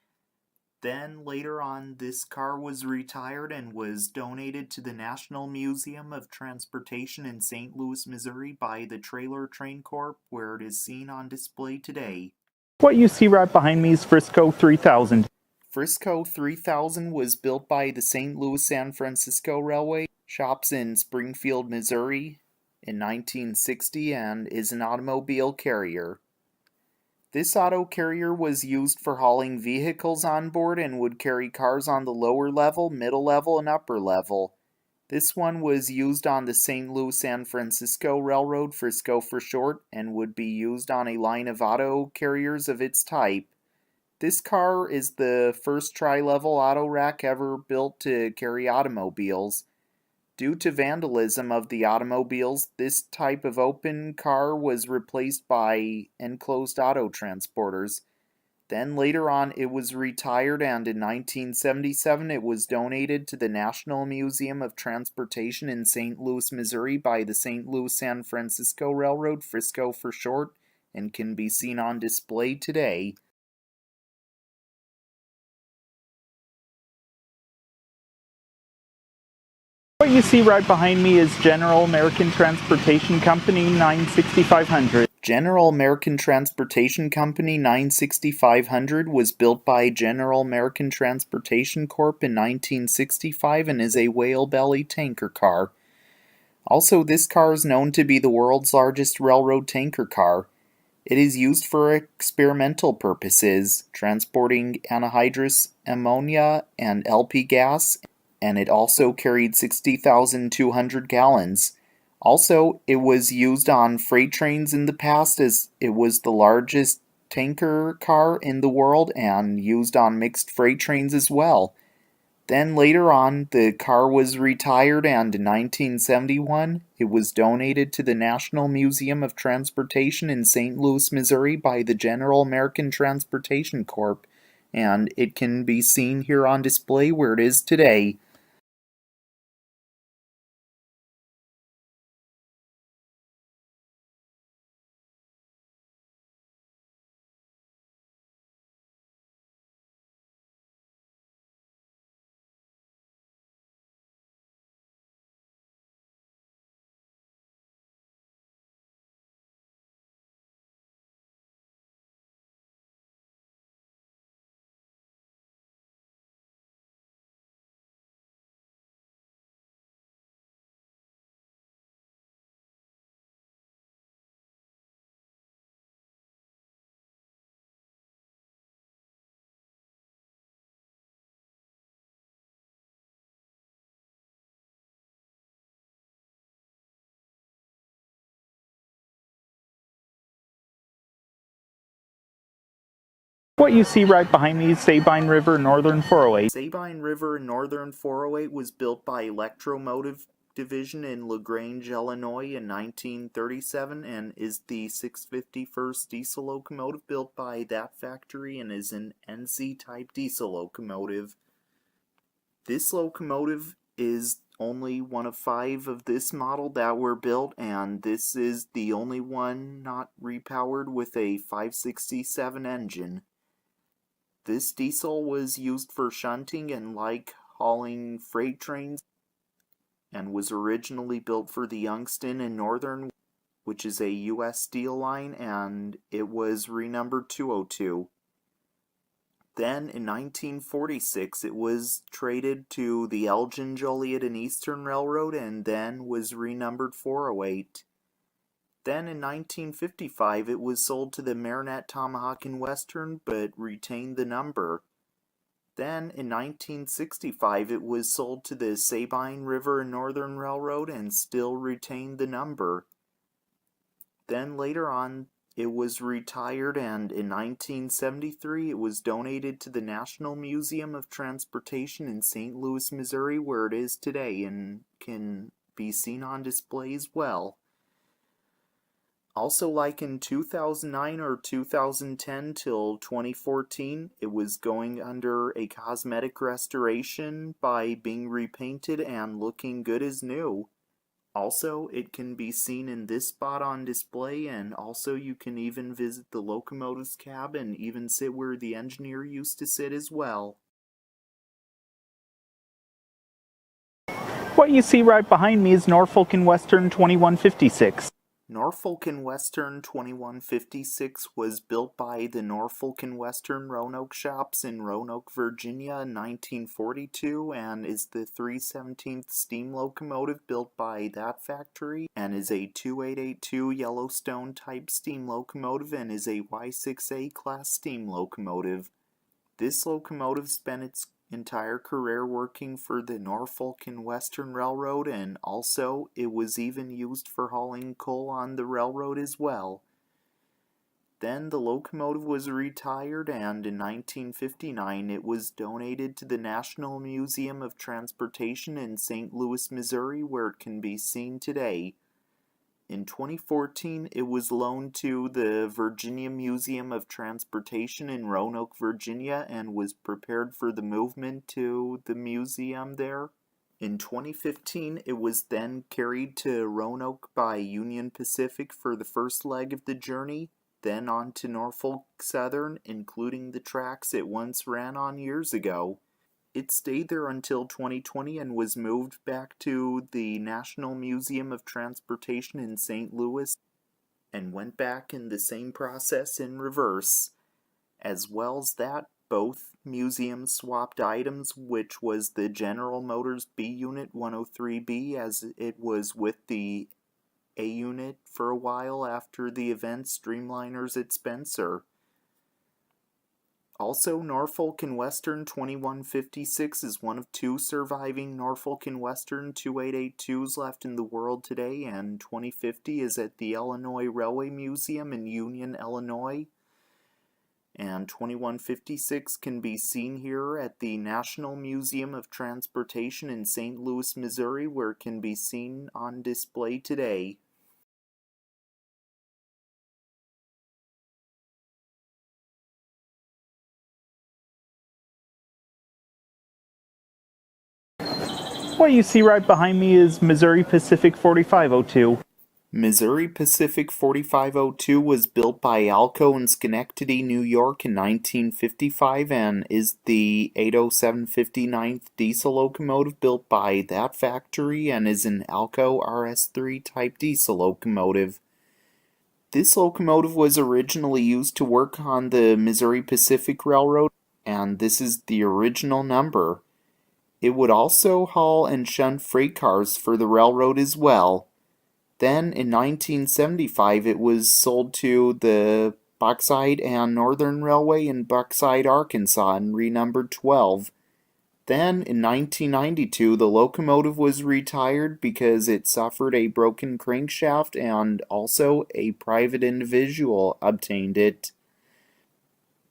S1: Then, later on, this car was retired and was donated to the National Museum of Transportation in St. Louis, Missouri by the Trailer Train Corp., where it is seen on display today.
S2: What you see right behind me is Frisco 3000.
S1: Frisco 3000 was built by the St. Louis-San Francisco Railway, shops in Springfield, Missouri in 1960, and is an automobile carrier. This auto carrier was used for hauling vehicles on board and would carry cars on the lower level, middle level, and upper level. This one was used on the St. Louis-San Francisco Railroad, Frisco for short, and would be used on a line of auto carriers of its type. This car is the first tri-level auto rack ever built to carry automobiles. Due to vandalism of the automobiles, this type of open car was replaced by enclosed auto transporters. Then later on it was retired, and in 1977 it was donated to the National Museum of Transportation in St. Louis, Missouri by the St. Louis-San Francisco Railroad, Frisco for short, and can be seen on display today.
S2: What you see right behind me is General American Transportation Company 96500.
S1: General American Transportation Company 96500 was built by General American Transportation Corp. in 1965 and is a whale belly tanker car. Also, this car is known to be the world's largest railroad tanker car. It is used for experimental purposes, transporting anhydrous ammonia and LP gas, and it also carried 60,200 gallons. Also, it was used on freight trains in the past as it was the largest tanker car in the world and used on mixed freight trains as well. Then later on, the car was retired, and in 1971, it was donated to the National Museum of Transportation in St. Louis, Missouri by the General American Transportation Corp., and it can be seen here on display where it is today.
S2: What you see right behind me is Sabine River Northern 408.
S1: Sabine River Northern 408 was built by Electromotive Division in LaGrange, Illinois in 1937 and is the 651st diesel locomotive built by that factory and is an NC-type diesel locomotive. This locomotive is only one of 5 of this model that were built, and this is the only one not repowered with a 567 engine. This diesel was used for shunting and like hauling freight trains and was originally built for the Youngstown and Northern, which is a U.S. Steel line, and it was renumbered 202. Then in 1946 it was traded to the Elgin, Joliet, and Eastern Railroad and then was renumbered 408. Then in 1955 it was sold to the Marinette Tomahawk and Western, but retained the number. Then in 1965 it was sold to the Sabine River and Northern Railroad and still retained the number. Then later on it was retired, and in 1973 it was donated to the National Museum of Transportation in St. Louis, Missouri, where it is today and can be seen on display as well. Also, like in 2009 or 2010 till 2014, it was going under a cosmetic restoration by being repainted and looking good as new. Also, it can be seen in this spot on display, and also you can even visit the locomotive's cab and even sit where the engineer used to sit as well.
S2: What you see right behind me is Norfolk and Western 2156.
S1: Norfolk and Western 2156 was built by the Norfolk and Western Roanoke shops in Roanoke, Virginia in 1942 and is the 317th steam locomotive built by that factory and is a 2882 Yellowstone type steam locomotive and is a Y6A class steam locomotive. This locomotive spent its entire career working for the Norfolk and Western Railroad, and also it was even used for hauling coal on the railroad as well. Then the locomotive was retired, and in 1959 it was donated to the National Museum of Transportation in St. Louis, Missouri, where it can be seen today. In 2014, it was loaned to the Virginia Museum of Transportation in Roanoke, Virginia, and was prepared for the movement to the museum there. In 2015, it was then carried to Roanoke by Union Pacific for the first leg of the journey, then on to Norfolk Southern, including the tracks it once ran on years ago. It stayed there until 2020 and was moved back to the National Museum of Transportation in St. Louis and went back in the same process in reverse. As well as that, both museums swapped items, which was the General Motors B Unit 103B as it was with the A Unit for a while after the event Streamliners at Spencer. Also, Norfolk and Western 2156 is one of two surviving Norfolk and Western 2882s left in the world today, and 2050 is at the Illinois Railway Museum in Union, Illinois. And 2156 can be seen here at the National Museum of Transportation in St. Louis, Missouri, where it can be seen on display today.
S2: What you see right behind me is Missouri Pacific 4502.
S1: Missouri Pacific 4502 was built by Alco in Schenectady, New York in 1955 and is the 80759th diesel locomotive built by that factory and is an Alco RS3 type diesel locomotive. This locomotive was originally used to work on the Missouri Pacific Railroad, and this is the original number. It would also haul and shunt freight cars for the railroad as well. Then in 1975 it was sold to the Bauxite and Northern Railway in Bauxite, Arkansas and renumbered 12. Then in 1992 the locomotive was retired because it suffered a broken crankshaft and also a private individual obtained it.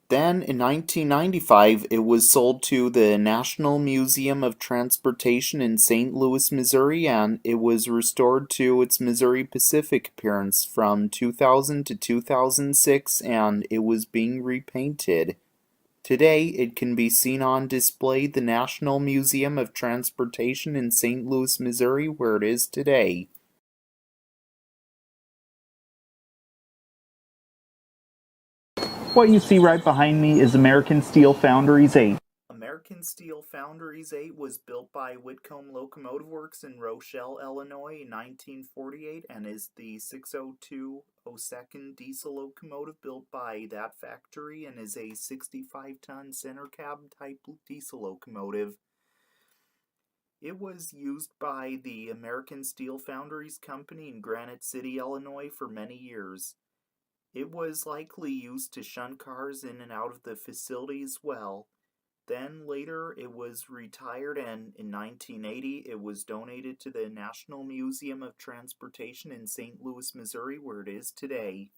S1: Then, in 1995, it was sold to the National Museum of Transportation in St. Louis, Missouri, and it was restored to its Missouri Pacific appearance from 2000 to 2006, and it was being repainted. Today, it can be seen on display at the National Museum of Transportation in St. Louis, Missouri, where it is today.
S2: What you see right behind me is American Steel Foundries 8.
S1: American Steel Foundries 8 was built by Whitcomb Locomotive Works in Rochelle, Illinois in 1948 and is the 60202nd diesel locomotive built by that factory and is a 65-ton center cab type diesel locomotive. It was used by the American Steel Foundries Company in Granite City, Illinois for many years. It was likely used to shunt cars in and out of the facility as well. Then later it was retired, and in 1980 it was donated to the National Museum of Transportation in St. Louis, Missouri, where it is today.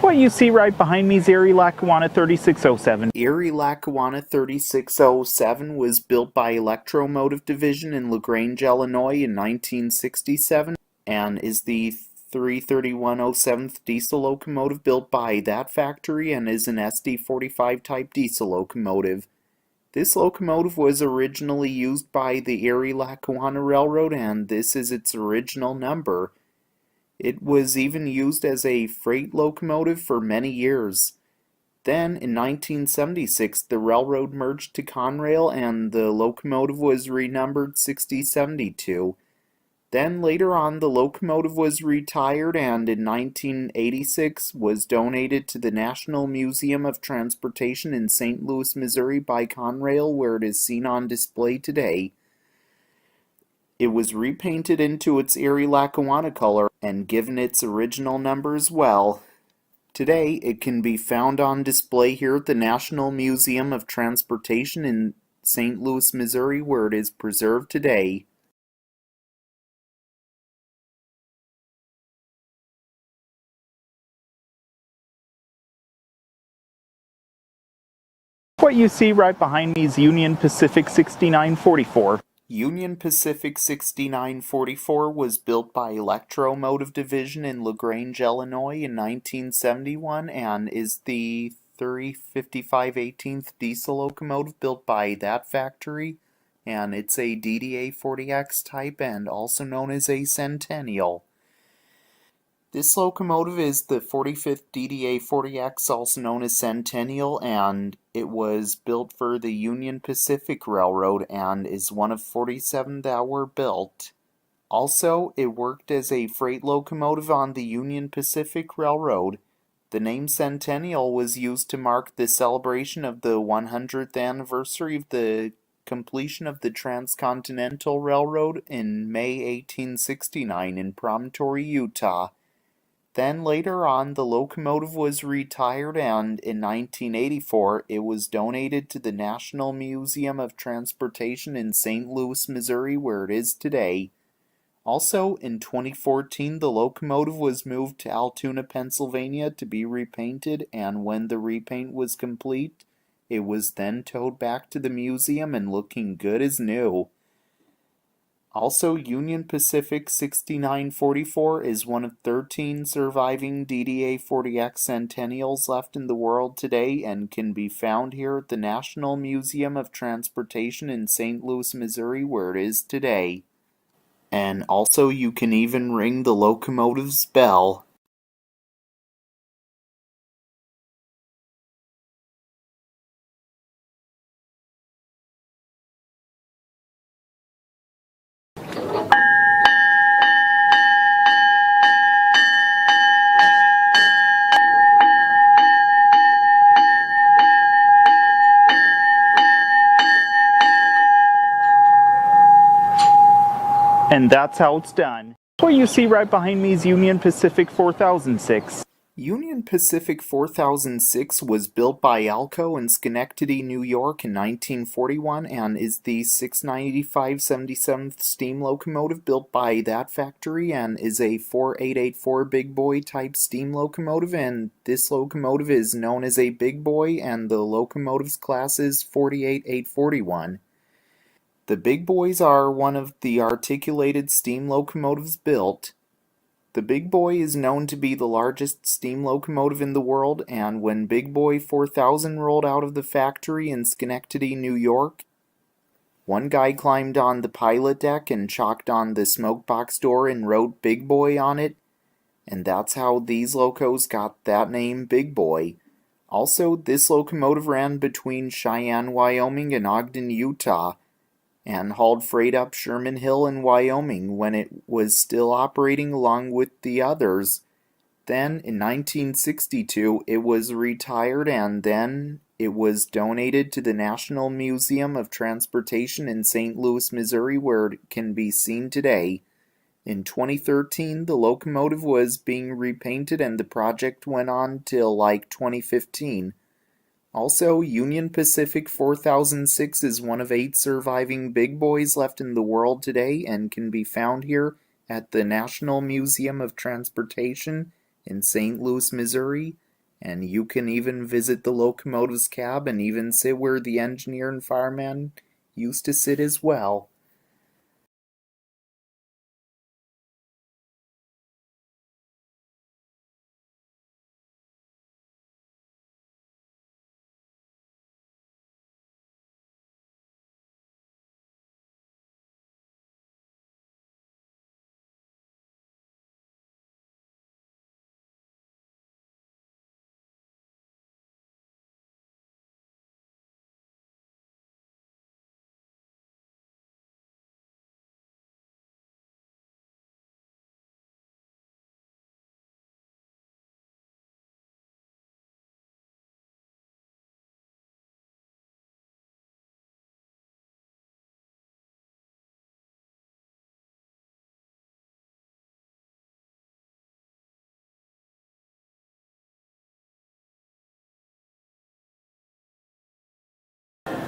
S2: What you see right behind me is Erie Lackawanna 3607.
S1: Erie Lackawanna 3607 was built by Electromotive Division in LaGrange, Illinois in 1967 and is the 33107th diesel locomotive built by that factory and is an SD45 type diesel locomotive. This locomotive was originally used by the Erie Lackawanna Railroad, and this is its original number. It was even used as a freight locomotive for many years. Then, in 1976, the railroad merged to Conrail and the locomotive was renumbered 6072. Then, later on, the locomotive was retired and in 1986 was donated to the National Museum of Transportation in St. Louis, Missouri by Conrail, where it is seen on display today. It was repainted into its Erie Lackawanna color and given its original number as well. Today, it can be found on display here at the National Museum of Transportation in St. Louis, Missouri, where it is preserved today.
S2: What you see right behind me is Union Pacific 6944.
S1: Union Pacific 6944 was built by Electromotive Division in LaGrange, Illinois in 1971 and is the 355/18th diesel locomotive built by that factory, and it's a DDA-40X type and also known as a Centennial. This locomotive is the 45th DDA-40X, also known as Centennial, and it was built for the Union Pacific Railroad and is one of 47 that were built. Also, it worked as a freight locomotive on the Union Pacific Railroad. The name Centennial was used to mark the celebration of the 100th anniversary of the completion of the Transcontinental Railroad in May 1869 in Promontory, Utah. Then later on, the locomotive was retired and in 1984 it was donated to the National Museum of Transportation in St. Louis, Missouri, where it is today. Also, in 2014, the locomotive was moved to Altoona, Pennsylvania to be repainted, and when the repaint was complete, it was then towed back to the museum and looking good as new. Also, Union Pacific 6944 is one of 13 surviving DDA-40X Centennials left in the world today and can be found here at the National Museum of Transportation in St. Louis, Missouri, where it is today. And also, you can even ring the locomotive's bell.
S2: And that's how it's done. What you see right behind me is Union Pacific 4006.
S1: Union Pacific 4006 was built by Alco in Schenectady, New York in 1941 and is the 695/77th steam locomotive built by that factory and is a 4884 big boy type steam locomotive, and this locomotive is known as a big boy and the locomotive's class is 48841. The big boys are one of the articulated steam locomotives built. The Big Boy is known to be the largest steam locomotive in the world, and when Big Boy 4000 rolled out of the factory in Schenectady, New York, one guy climbed on the pilot deck and chalked on the smoke box door and wrote Big Boy on it, and that's how these locos got that name, Big Boy. Also, this locomotive ran between Cheyenne, Wyoming and Ogden, Utah, and hauled freight up Sherman Hill in Wyoming when it was still operating along with the others. Then, in 1962, it was retired, and then It was donated to the National Museum of Transportation in St. Louis, Missouri, where it can be seen today. In 2013, the locomotive was being repainted and the project went on till like 2015. Also, Union Pacific 4006 is one of 8 surviving big boys left in the world today and can be found here at the National Museum of Transportation in St. Louis, Missouri, and you can even visit the locomotive's cab and even sit where the engineer and fireman used to sit as well.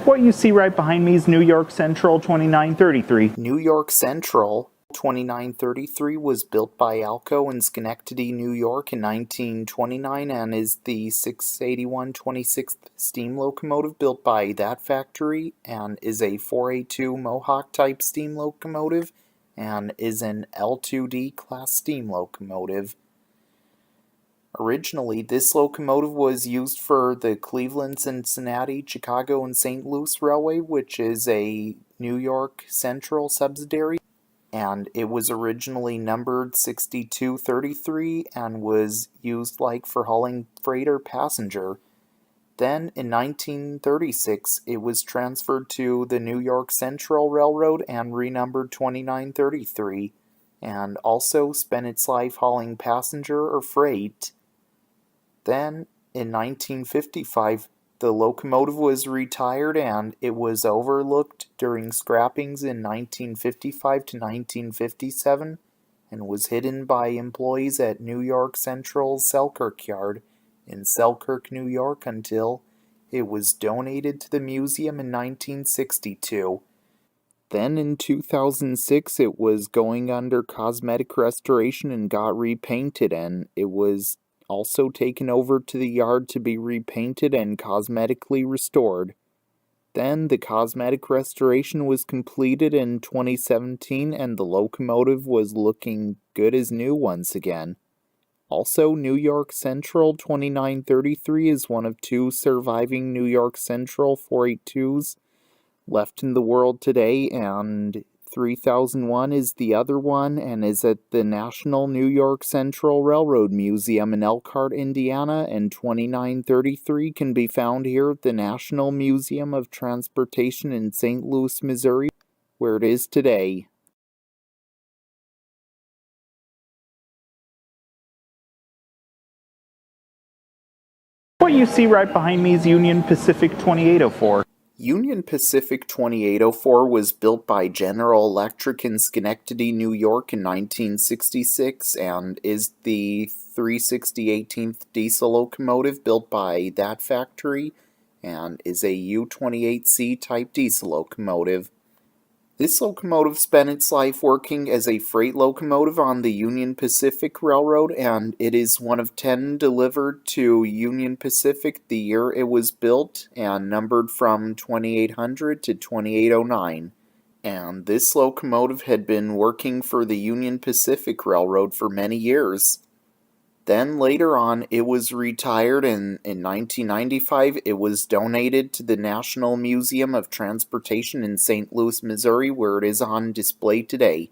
S2: What you see right behind me is New York Central 2933.
S1: New York Central 2933 was built by Alco in Schenectady, New York in 1929 and is the 681 26th steam locomotive built by that factory and is a 4A2 Mohawk type steam locomotive and is an L2D class steam locomotive. Originally, this locomotive was used for the Cleveland, Cincinnati, Chicago, and St. Louis Railway, which is a New York Central subsidiary, and it was originally numbered 6233 and was used like for hauling freight or passenger. Then, in 1936, it was transferred to the New York Central Railroad and renumbered 2933, and also spent its life hauling passenger or freight. Then, in 1955, the locomotive was retired and it was overlooked during scrappings in 1955 to 1957 and was hidden by employees at New York Central's Selkirk Yard in Selkirk, New York until it was donated to the museum in 1962. Then in 2006 it was going under cosmetic restoration and got repainted, and it was also taken over to the yard to be repainted and cosmetically restored. Then the cosmetic restoration was completed in 2017 and the locomotive was looking good as new once again. Also, New York Central 2933 is one of 2 surviving New York Central 482s left in the world today, and 3001 is the other one and is at the National New York Central Railroad Museum in Elkhart, Indiana, and 2933 can be found here at the National Museum of Transportation in St. Louis, Missouri, where it is today.
S2: What you see right behind me is Union Pacific 2804.
S1: Union Pacific 2804 was built by General Electric in Schenectady, New York in 1966 and is the 360/18th diesel locomotive built by that factory and is a U-28C type diesel locomotive. This locomotive spent its life working as a freight locomotive on the Union Pacific Railroad, and it is one of 10 delivered to Union Pacific the year it was built and numbered from 2800 to 2809. And this locomotive had been working for the Union Pacific Railroad for many years. Then later on it was retired and in 1995 it was donated to the National Museum of Transportation in St. Louis, Missouri, where it is on display today.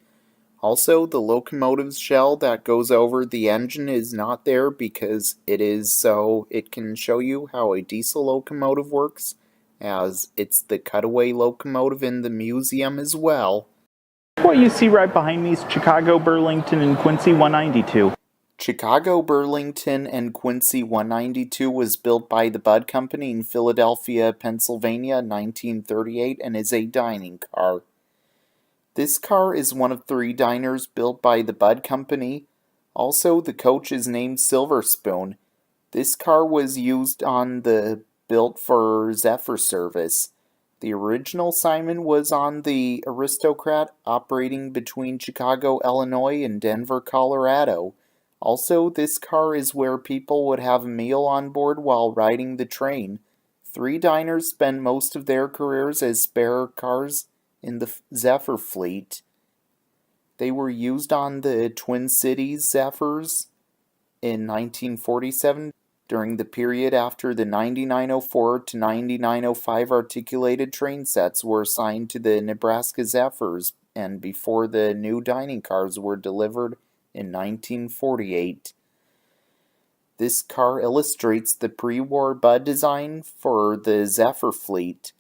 S1: Also, the locomotive's shell that goes over the engine is not there because it is so it can show you how a diesel locomotive works, as it's the cutaway locomotive in the museum as well.
S2: What you see right behind me is Chicago, Burlington, and Quincy 192.
S1: Chicago, Burlington, and Quincy 192 was built by the Budd Company in Philadelphia, Pennsylvania in 1938 and is a dining car. This car is one of 3 diners built by the Budd Company. Also, the coach is named Silver Spoon. This car was used on the built for Zephyr service. The original Simon was on the Aristocrat operating between Chicago, Illinois and Denver, Colorado. Also, this car is where people would have a meal on board while riding the train. 3 diners spend most of their careers as spare cars in the Zephyr fleet. They were used on the Twin Cities Zephyrs in 1947 during the period after the 9904 to 9905 articulated train sets were assigned to the Nebraska Zephyrs and before the new dining cars were delivered in 1948. This car illustrates the pre-war Budd design for the Zephyr fleet,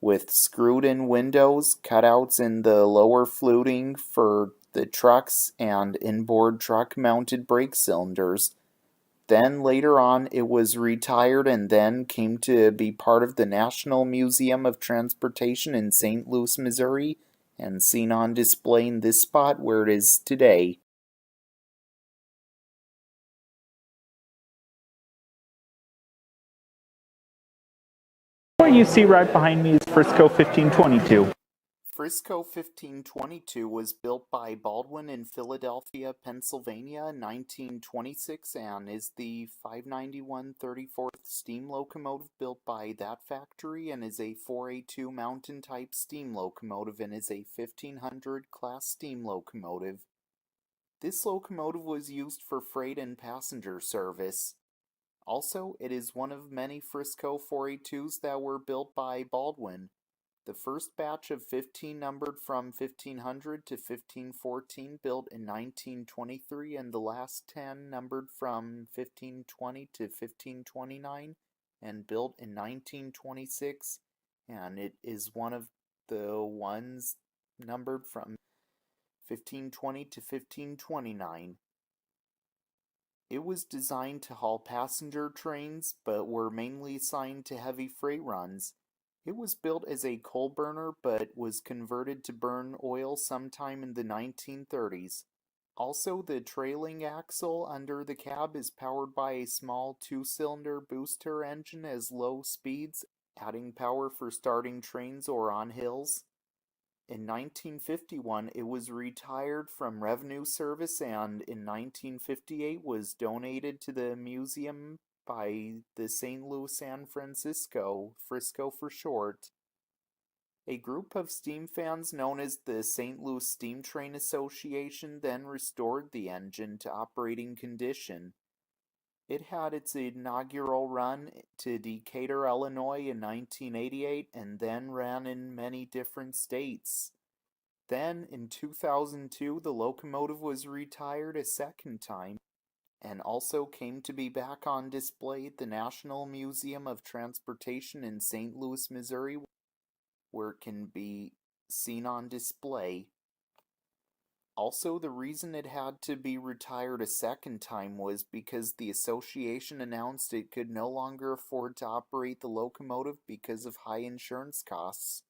S1: with screwed-in windows, cutouts in the lower fluting for the trucks, and inboard truck-mounted brake cylinders. Then later on it was retired and then came to be part of the National Museum of Transportation in St. Louis, Missouri, and seen on display in this spot where it is today.
S2: What you see right behind me is Frisco 1522.
S1: Frisco 1522 was built by Baldwin in Philadelphia, Pennsylvania in 1926 and is the 591 34th steam locomotive built by that factory and is a 4A2 mountain type steam locomotive and is a 1500 class steam locomotive. This locomotive was used for freight and passenger service. Also, it is one of many Frisco 4A2s that were built by Baldwin. The first batch of 15 numbered from 1500 to 1514 built in 1923 and the last 10 numbered from 1520 to 1529 and built in 1926, and it is one of the ones numbered from 1520 to 1529. It was designed to haul passenger trains, but were mainly assigned to heavy freight runs. It was built as a coal burner, but was converted to burn oil sometime in the 1930s. Also, the trailing axle under the cab is powered by a small 2-cylinder booster engine at low speeds, adding power for starting trains or on hills. In 1951, it was retired from revenue service and in 1958 was donated to the museum by the St. Louis San Francisco, Frisco for short. A group of steam fans known as the St. Louis Steam Train Association then restored the engine to operating condition. It had its inaugural run to Decatur, Illinois in 1988 and then ran in many different states. Then, in 2002, the locomotive was retired a second time and also came to be back on display at the National Museum of Transportation in St. Louis, Missouri, where it can be seen on display. Also, the reason it had to be retired a second time was because the association announced it could no longer afford to operate the locomotive because of high insurance costs.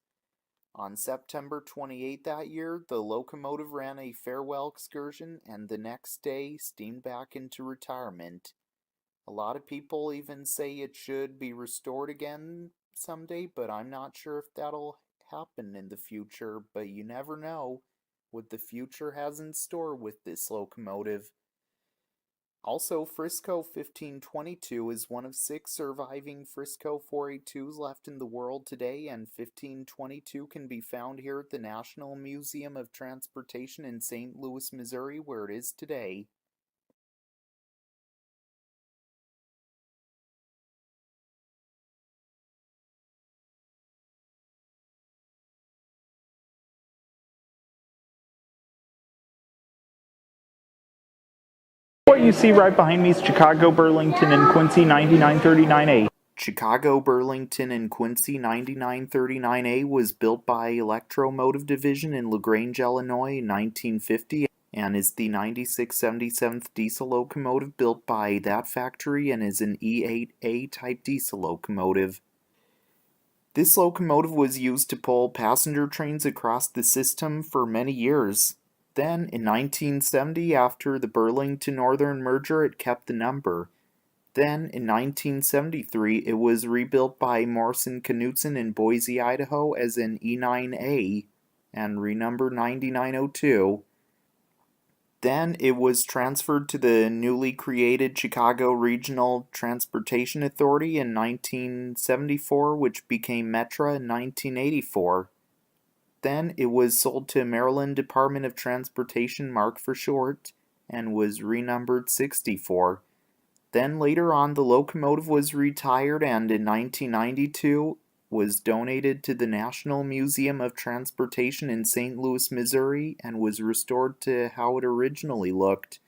S1: On September 28 that year, the locomotive ran a farewell excursion and the next day steamed back into retirement. A lot of people even say it should be restored again someday, but I'm not sure if that'll happen in the future, but you never know what the future has in store with this locomotive. Also, Frisco 1522 is one of 6 surviving Frisco 4A2s left in the world today, and 1522 can be found here at the National Museum of Transportation in St. Louis, Missouri, where it is today.
S2: What you see right behind me is Chicago, Burlington, and Quincy 9939A.
S1: Chicago, Burlington, and Quincy 9939A was built by Electromotive Division in LaGrange, Illinois in 1950 and is the 9677th diesel locomotive built by that factory and is an E8A type diesel locomotive. This locomotive was used to pull passenger trains across the system for many years. Then, in 1970, after the Burlington Northern merger, it kept the number. Then, in 1973, it was rebuilt by Morrison Knutson in Boise, Idaho as an E9A and renumbered 9902. Then it was transferred to the newly created Chicago Regional Transportation Authority in 1974, which became Metra in 1984. Then it was sold to Maryland Department of Transportation, MARC for short, and was renumbered 64. Then later on the locomotive was retired and in 1992 was donated to the National Museum of Transportation in St. Louis, Missouri, and was restored to how it originally looked.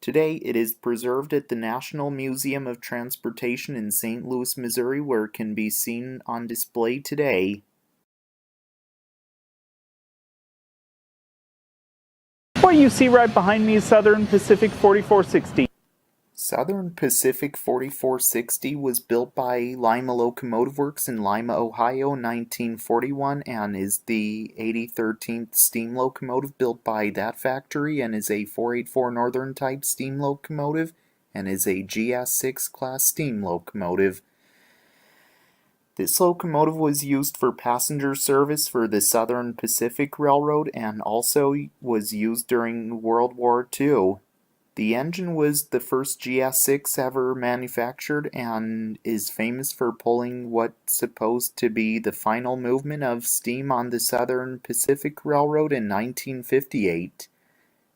S1: Today, it is preserved at the National Museum of Transportation in St. Louis, Missouri, where it can be seen on display today.
S2: What you see right behind me is Southern Pacific 4460.
S1: Southern Pacific 4460 was built by Lima Locomotive Works in Lima, Ohio in 1941 and is the 8013th steam locomotive built by that factory and is a 484 Northern type steam locomotive and is a GS6 class steam locomotive. This locomotive was used for passenger service for the Southern Pacific Railroad and also was used during World War II. The engine was the first GS6 ever manufactured and is famous for pulling what's supposed to be the final movement of steam on the Southern Pacific Railroad in 1958.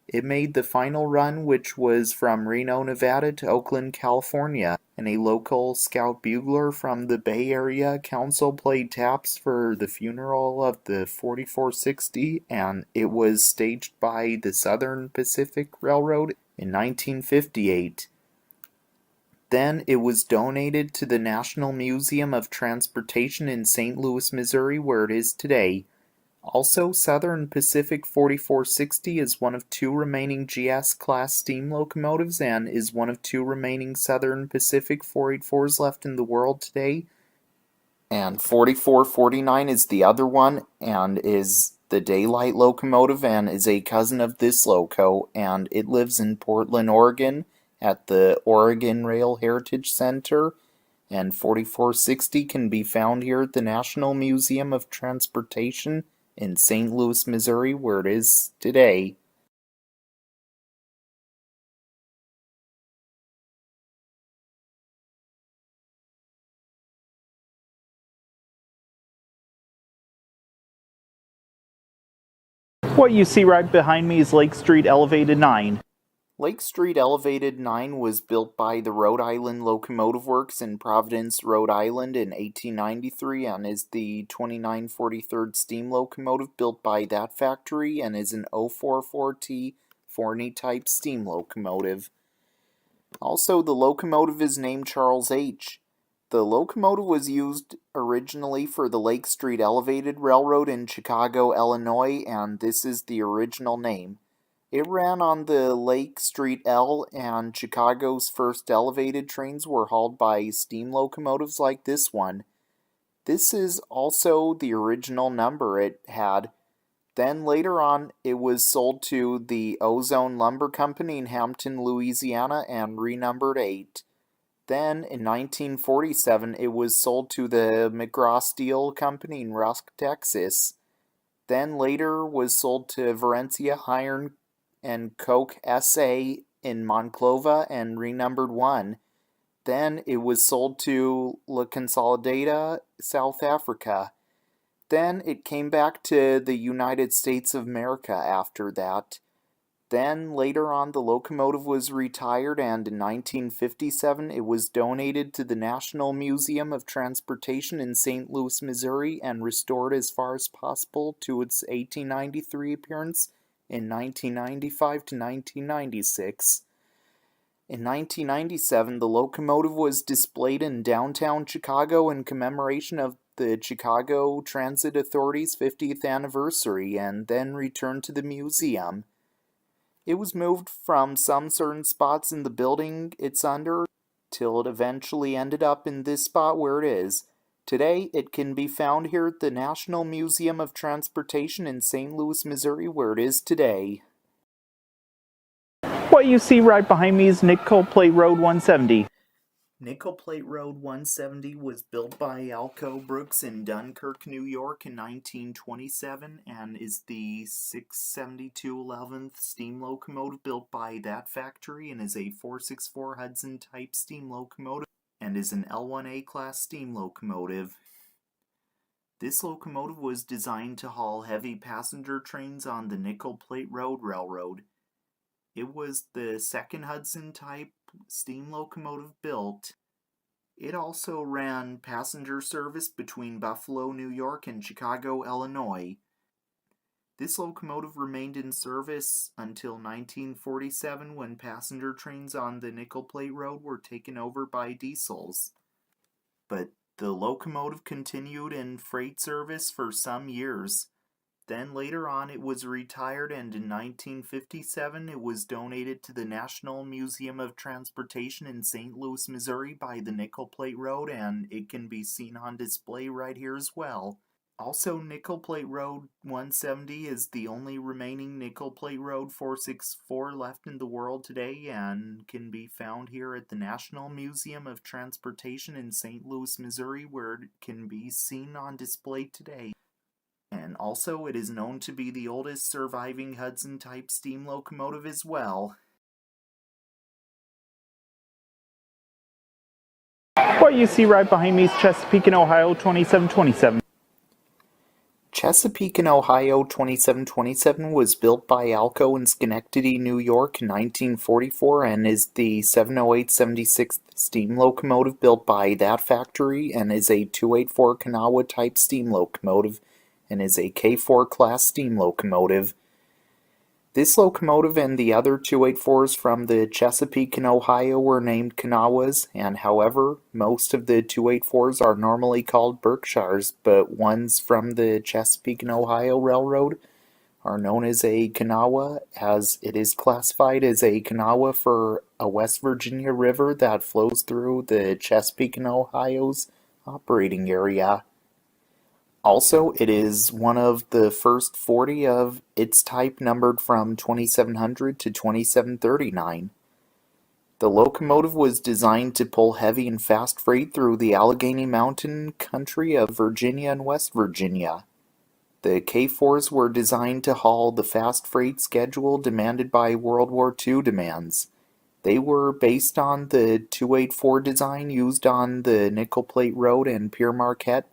S1: It made the final run, which was from Reno, Nevada to Oakland, California, and a local scout bugler from the Bay Area Council played taps for the funeral of the 4460, and it was staged by the Southern Pacific Railroad in 1958. Then it was donated to the National Museum of Transportation in St. Louis, Missouri, where it is today. Also, Southern Pacific 4460 is one of two remaining GS-class steam locomotives and is one of two remaining Southern Pacific 484s left in the world today. And 4449 is the other one and is the daylight locomotive and is a cousin of this loco, and it lives in Portland, Oregon at the Oregon Rail Heritage Center, and 4460 can be found here at the National Museum of Transportation in St. Louis, Missouri, where it is today.
S2: What you see right behind me is Lake Street Elevated 9.
S1: Lake Street Elevated 9 was built by the Rhode Island Locomotive Works in Providence, Rhode Island in 1893 and is the 2943rd steam locomotive built by that factory and is an 044T Forney type steam locomotive. Also, the locomotive is named Charles H. The locomotive was used originally for the Lake Street Elevated Railroad in Chicago, Illinois, and this is the original name. It ran on the Lake Street L, and Chicago's first elevated trains were hauled by steam locomotives like this one. This is also the original number it had. Then later on, it was sold to the Ozone Lumber Company in Hampton, Louisiana, and renumbered 8. Then, in 1947, it was sold to the McGraw Steel Company in Rusk, Texas. Then later was sold to Varencia Iron and Coke S.A. in Monclova and renumbered 1. Then it was sold to La Consolidada, South Africa. Then it came back to the United States of America after that. Then, later on, the locomotive was retired, and in 1957 it was donated to the National Museum of Transportation in St. Louis, Missouri, and restored as far as possible to its 1893 appearance in 1995 to 1996. In 1997, the locomotive was displayed in downtown Chicago in commemoration of the Chicago Transit Authority's 50th anniversary, and then returned to the museum. It was moved from some certain spots in the building it's under till it eventually ended up in this spot where it is. Today, it can be found here at the National Museum of Transportation in St. Louis, Missouri, where it is today.
S2: What you see right behind me is Nickel Plate Road 170.
S1: Nickel Plate Road 170 was built by Alco Brooks in Dunkirk, New York in 1927 and is the 672/11th steam locomotive built by that factory and is a 464 Hudson type steam locomotive and is an L1A class steam locomotive. This locomotive was designed to haul heavy passenger trains on the Nickel Plate Road Railroad. It was the second Hudson type steam locomotive built. It also ran passenger service between Buffalo, New York and Chicago, Illinois. This locomotive remained in service until 1947 when passenger trains on the Nickel Plate Road were taken over by diesels. But the locomotive continued in freight service for some years. Then later on it was retired and in 1957 it was donated to the National Museum of Transportation in St. Louis, Missouri by the Nickel Plate Road, and it can be seen on display right here as well. Also, Nickel Plate Road 170 is the only remaining Nickel Plate Road 464 left in the world today and can be found here at the National Museum of Transportation in St. Louis, Missouri, where it can be seen on display today. And also, it is known to be the oldest surviving Hudson-type steam locomotive as well.
S2: What you see right behind me is Chesapeake, Ohio 2727.
S1: Chesapeake, Ohio 2727 was built by Alco in Schenectady, New York in 1944 and is the 708/76th steam locomotive built by that factory and is a 284 Kanawha type steam locomotive and is a K4 class steam locomotive. This locomotive and the other 284s from the Chesapeake in Ohio were named Kanawhas, and however, most of the 284s are normally called Berkshires, but ones from the Chesapeake and Ohio Railroad are known as a Kanawha, as it is classified as a Kanawha for a West Virginia river that flows through the Chesapeake and Ohio's operating area. Also, it is one of the first 40 of its type numbered from 2700 to 2739. The locomotive was designed to pull heavy and fast freight through the Allegheny Mountain country of Virginia and West Virginia. The K4s were designed to haul the fast freight schedule demanded by World War II demands. They were based on the 284 design used on the Nickel Plate Road and Pere Marquette,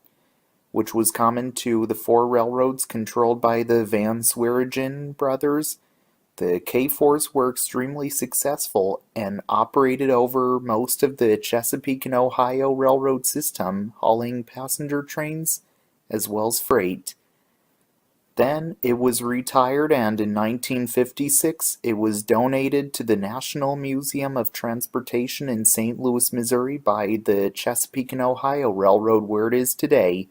S1: which was common to the four railroads controlled by the Van Sweringen brothers. The K4s were extremely successful and operated over most of the Chesapeake and Ohio railroad system, hauling passenger trains as well as freight. Then it was retired, and in 1956 it was donated to the National Museum of Transportation in St. Louis, Missouri by the Chesapeake and Ohio Railroad, where it is today.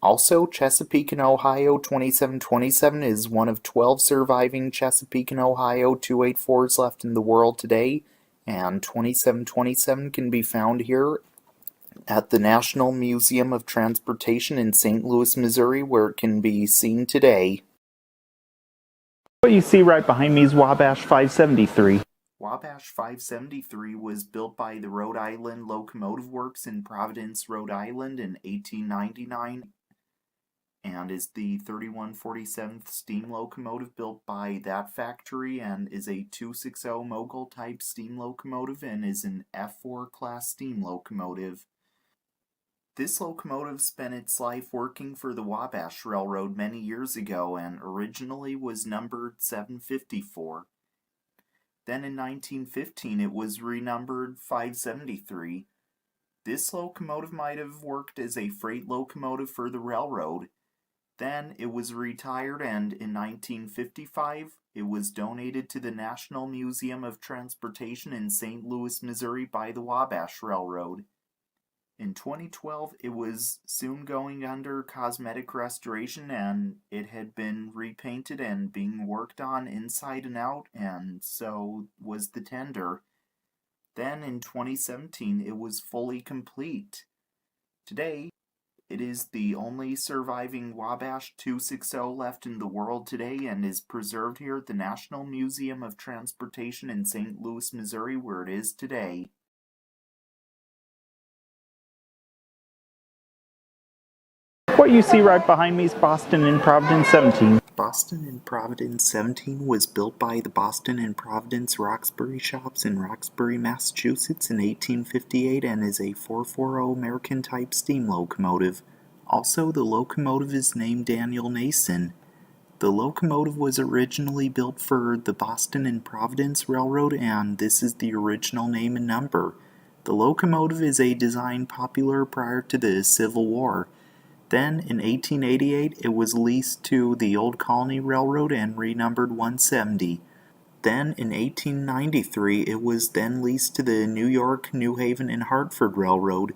S1: Also, Chesapeake and Ohio 2727 is one of 12 surviving Chesapeake and Ohio 284s left in the world today, and 2727 can be found here at the National Museum of Transportation in St. Louis, Missouri, where it can be seen today.
S2: What you see right behind me is Wabash 573.
S1: Wabash 573 was built by the Rhode Island Locomotive Works in Providence, Rhode Island in 1899 and is the 3147th steam locomotive built by that factory and is a 260 Mogul type steam locomotive and is an F4 class steam locomotive. This locomotive spent its life working for the Wabash Railroad many years ago and originally was numbered 754. Then in 1915 it was renumbered 573. This locomotive might have worked as a freight locomotive for the railroad. Then it was retired, and in 1955 it was donated to the National Museum of Transportation in St. Louis, Missouri by the Wabash Railroad. In 2012, it was soon going under cosmetic restoration, and it had been repainted and being worked on inside and out, and so was the tender. Then in 2017, it was fully complete. Today, it is the only surviving Wabash 260 left in the world today and is preserved here at the National Museum of Transportation in St. Louis, Missouri, where it is today.
S2: What you see right behind me is Boston and Providence 17.
S1: Boston and Providence 17 was built by the Boston and Providence Roxbury shops in Roxbury, Massachusetts in 1858 and is a 440 American-type steam locomotive. Also, the locomotive is named Daniel Nason. The locomotive was originally built for the Boston and Providence Railroad, and this is the original name and number. The locomotive is a design popular prior to the Civil War. Then, in 1888, it was leased to the Old Colony Railroad and renumbered 170. Then, in 1893, it was then leased to the New York, New Haven, and Hartford Railroad.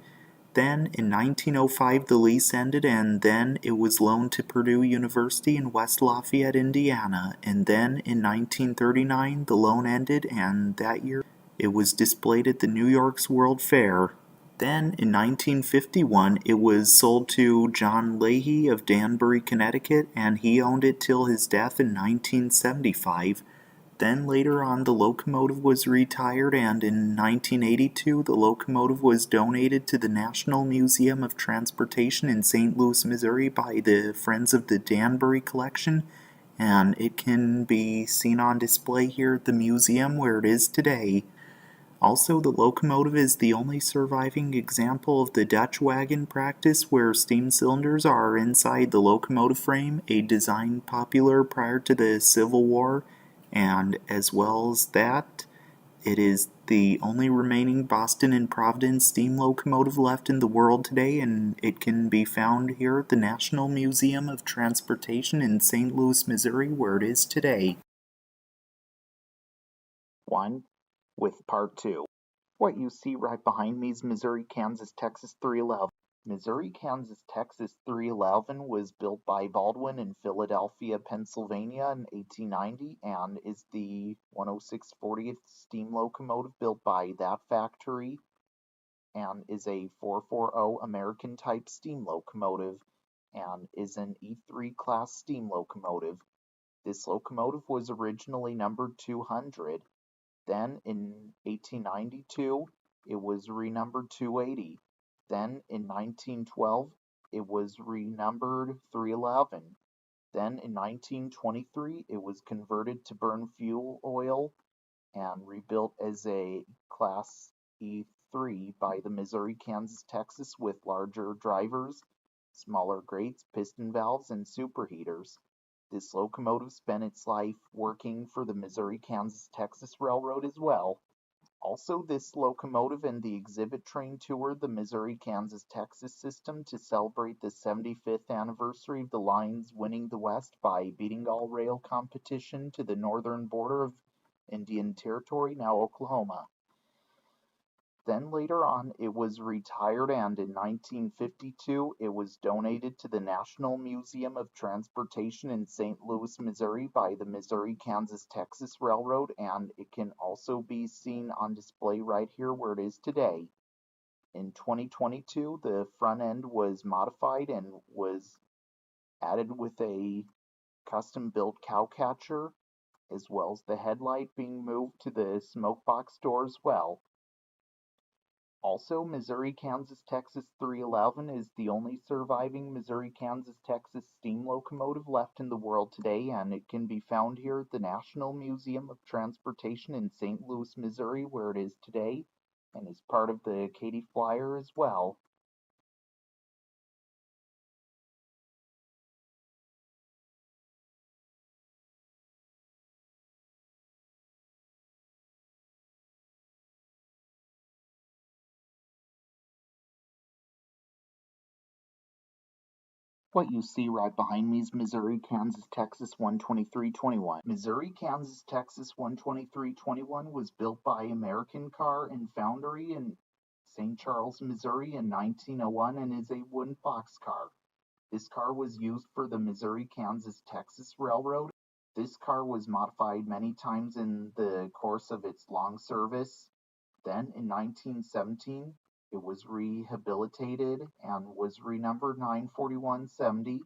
S1: Then, in 1905, the lease ended, and then it was loaned to Purdue University in West Lafayette, Indiana. And then, in 1939, the loan ended, and that year, it was displayed at the New York's World Fair. Then, in 1951, it was sold to John Leahy of Danbury, Connecticut, and he owned it till his death in 1975. Then later on, the locomotive was retired, and in 1982, the locomotive was donated to the National Museum of Transportation in St. Louis, Missouri by the Friends of the Danbury Collection, and it can be seen on display here at the museum where it is today. Also, the locomotive is the only surviving example of the Dutch wagon practice where steam cylinders are inside the locomotive frame, a design popular prior to the Civil War, and as well as that, it is the only remaining Boston and Providence steam locomotive left in the world today, and it can be found here at the National Museum of Transportation in St. Louis, Missouri, where it is today. 1. With Part 2. What you see right behind me is Missouri, Kansas, Texas 311. Missouri, Kansas, Texas 311 was built by Baldwin in Philadelphia, Pennsylvania in 1890 and is the 106/40th steam locomotive built by that factory and is a 440 American type steam locomotive and is an E3 class steam locomotive. This locomotive was originally numbered 200. Then in 1892, it was renumbered 280. Then in 1912, it was renumbered 311. Then in 1923, it was converted to burn fuel oil and rebuilt as a Class E3 by the Missouri, Kansas, Texas with larger drivers, smaller grates, piston valves, and superheaters. This locomotive spent its life working for the Missouri, Kansas, Texas Railroad as well. Also, this locomotive and the exhibit train toured the Missouri, Kansas, Texas system to celebrate the 75th anniversary of the line's winning the West by beating all rail competition to the northern border of Indian Territory, now Oklahoma. Then later on, it was retired, and in 1952, it was donated to the National Museum of Transportation in St. Louis, Missouri by the Missouri, Kansas, Texas Railroad, and it can also be seen on display right here where it is today. In 2022, the front end was modified and was added with a custom-built cowcatcher, as well as the headlight being moved to the smokebox door as well. Also, Missouri, Kansas, Texas 311 is the only surviving Missouri, Kansas, Texas steam locomotive left in the world today, and it can be found here at the National Museum of Transportation in St. Louis, Missouri, where it is today, and is part of the Katy Flyer as well. What you see right behind me is Missouri, Kansas, Texas 12321. Missouri, Kansas, Texas 12321 was built by American Car and Foundry in St. Charles, Missouri in 1901 and is a wooden boxcar. This car was used for the Missouri-Kansas-Texas Railroad. This car was modified many times in the course of its long service. Then in 1917, it was rehabilitated and was renumbered 94170.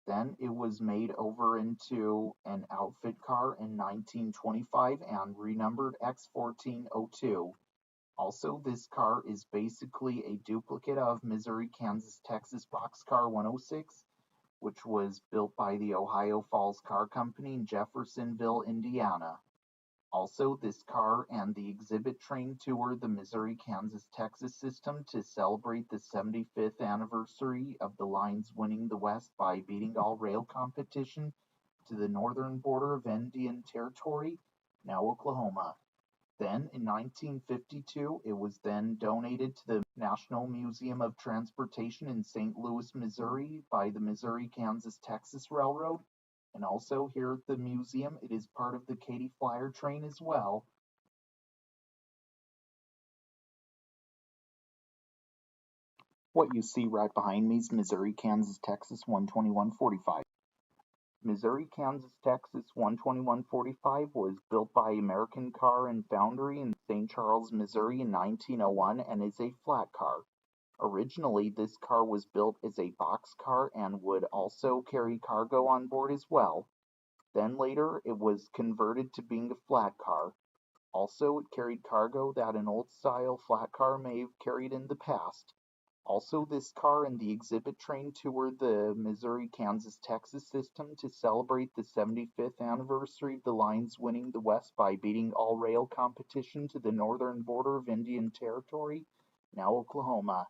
S1: Then it was made over into an outfit car in 1925 and renumbered X1402. Also, this car is basically a duplicate of Missouri-Kansas-Texas Boxcar 106, which was built by the Ohio Falls Car Company in Jeffersonville, Indiana. Also, this car and the exhibit train toured the Missouri-Kansas-Texas system to celebrate the 75th anniversary of the lines winning the West by beating all rail competition to the northern border of Indian Territory, now Oklahoma. Then, in 1952, it was then donated to the National Museum of Transportation in St. Louis, Missouri by the Missouri-Kansas-Texas Railroad. And also here at the museum, it is part of the Katy Flyer train as well. What you see right behind me is Missouri-Kansas-Texas 12145. Missouri-Kansas-Texas 12145 was built by American Car and Foundry in St. Charles, Missouri in 1901 and is a flat car. Originally, this car was built as a box car and would also carry cargo on board as well. Then later, it was converted to being a flat car. Also, it carried cargo that an old-style flat car may have carried in the past. Also, this car and the exhibit train toured the Missouri-Kansas-Texas system to celebrate the 75th anniversary of the lines winning the West by beating all rail competition to the northern border of Indian Territory, now Oklahoma.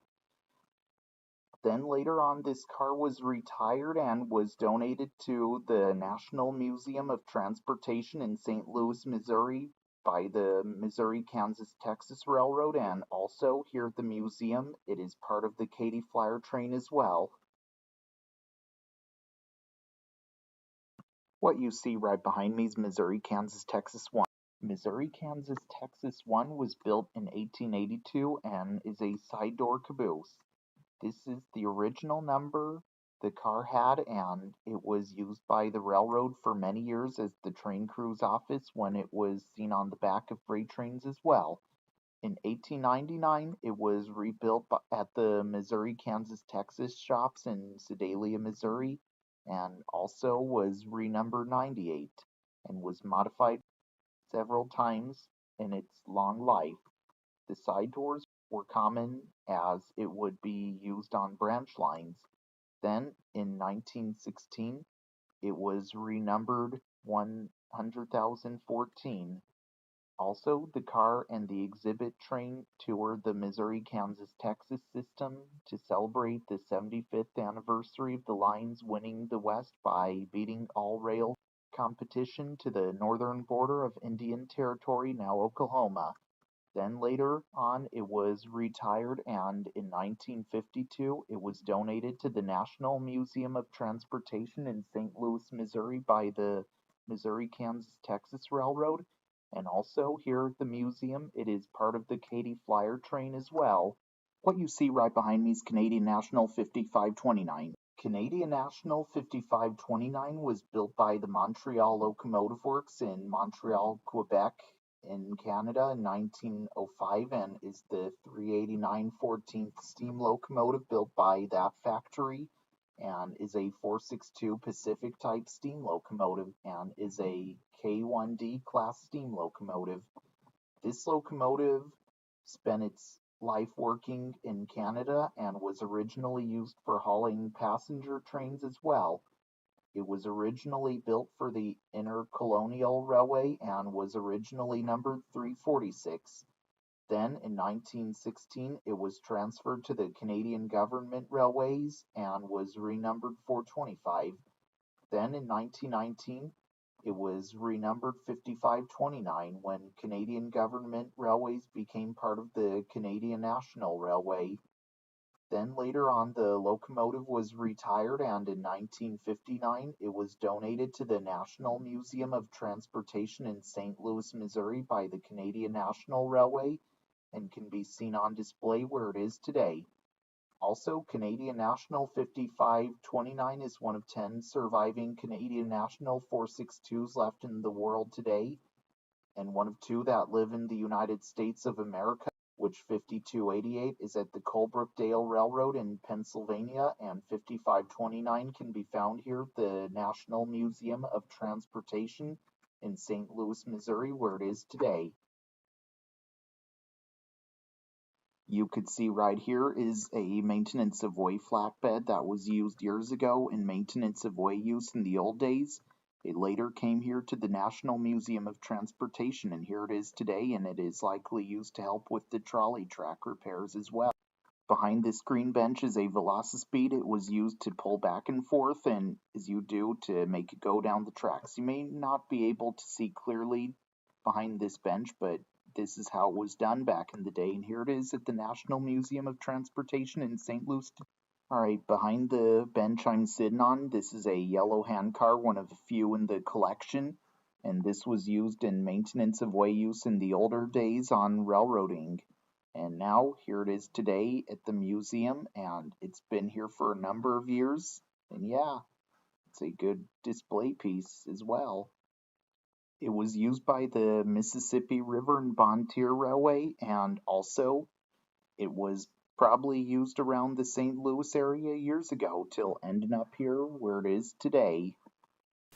S1: Then later on, this car was retired and was donated to the National Museum of Transportation in St. Louis, Missouri by the Missouri-Kansas-Texas Railroad, and also here at the museum, it is part of the Katy Flyer train as well. What you see right behind me is Missouri-Kansas-Texas 1. Missouri-Kansas-Texas 1 was built in 1882 and is a side-door caboose. This is the original number the car had, and it was used by the railroad for many years as the train crew's office when it was seen on the back of freight trains as well. In 1899, it was rebuilt at the Missouri-Kansas-Texas shops in Sedalia, Missouri, and also was renumbered 98 and was modified several times in its long life. The side doors were common as it would be used on branch lines. Then, in 1916, it was renumbered 100,014. Also, the car and the exhibit train toured the Missouri-Kansas-Texas system to celebrate the 75th anniversary of the lines winning the West by beating all rail competition to the northern border of Indian Territory, now Oklahoma. Then later on, it was retired, and in 1952, it was donated to the National Museum of Transportation in St. Louis, Missouri by the Missouri-Kansas-Texas Railroad. And also here at the museum, it is part of the Katy Flyer train as well. What you see right behind me is Canadian National 5529. Canadian National 5529 was built by the Montreal Locomotive Works in Montreal, Quebec, in Canada in 1905 and is the 389 14th steam locomotive built by that factory and is a 462 Pacific type steam locomotive and is a K1D class steam locomotive. This locomotive spent its life working in Canada and was originally used for hauling passenger trains as well. It was originally built for the Intercolonial Railway and was originally numbered 346. Then, in 1916, it was transferred to the Canadian Government Railways and was renumbered 425. Then, in 1919, it was renumbered 5529 when Canadian Government Railways became part of the Canadian National Railway. Then later on, the locomotive was retired, and in 1959, it was donated to the National Museum of Transportation in St. Louis, Missouri by the Canadian National Railway, and can be seen on display where it is today. Also, Canadian National 5529 is one of 10 surviving Canadian National 462s left in the world today, and one of 2 that live in the United States of America, which 5288 is at the Colebrookdale Railroad in Pennsylvania, and 5529 can be found here at the National Museum of Transportation in St. Louis, Missouri, where it is today. You could see right here is a maintenance of way flatbed that was used years ago in maintenance of way use in the old days. It later came here to the National Museum of Transportation, and here it is today, and it is likely used to help with the trolley track repairs as well. Behind this green bench is a Velocipede. It was used to pull back and forth, and as you do, to make it go down the tracks. You may not be able to see clearly behind this bench, but this is how it was done back in the day, and here it is at the National Museum of Transportation in St. Louis. Alright, behind the bench I'm sitting on, this is a yellow handcar, one of the few in the collection, and this was used in maintenance of way use in the older days on railroading. And now here it is today at the museum, and it's been here for a number of years, and yeah, it's a good display piece as well. It was used by the Mississippi River and Bontier Railway, and also it was probably used around the St. Louis area years ago till ending up here where it is today.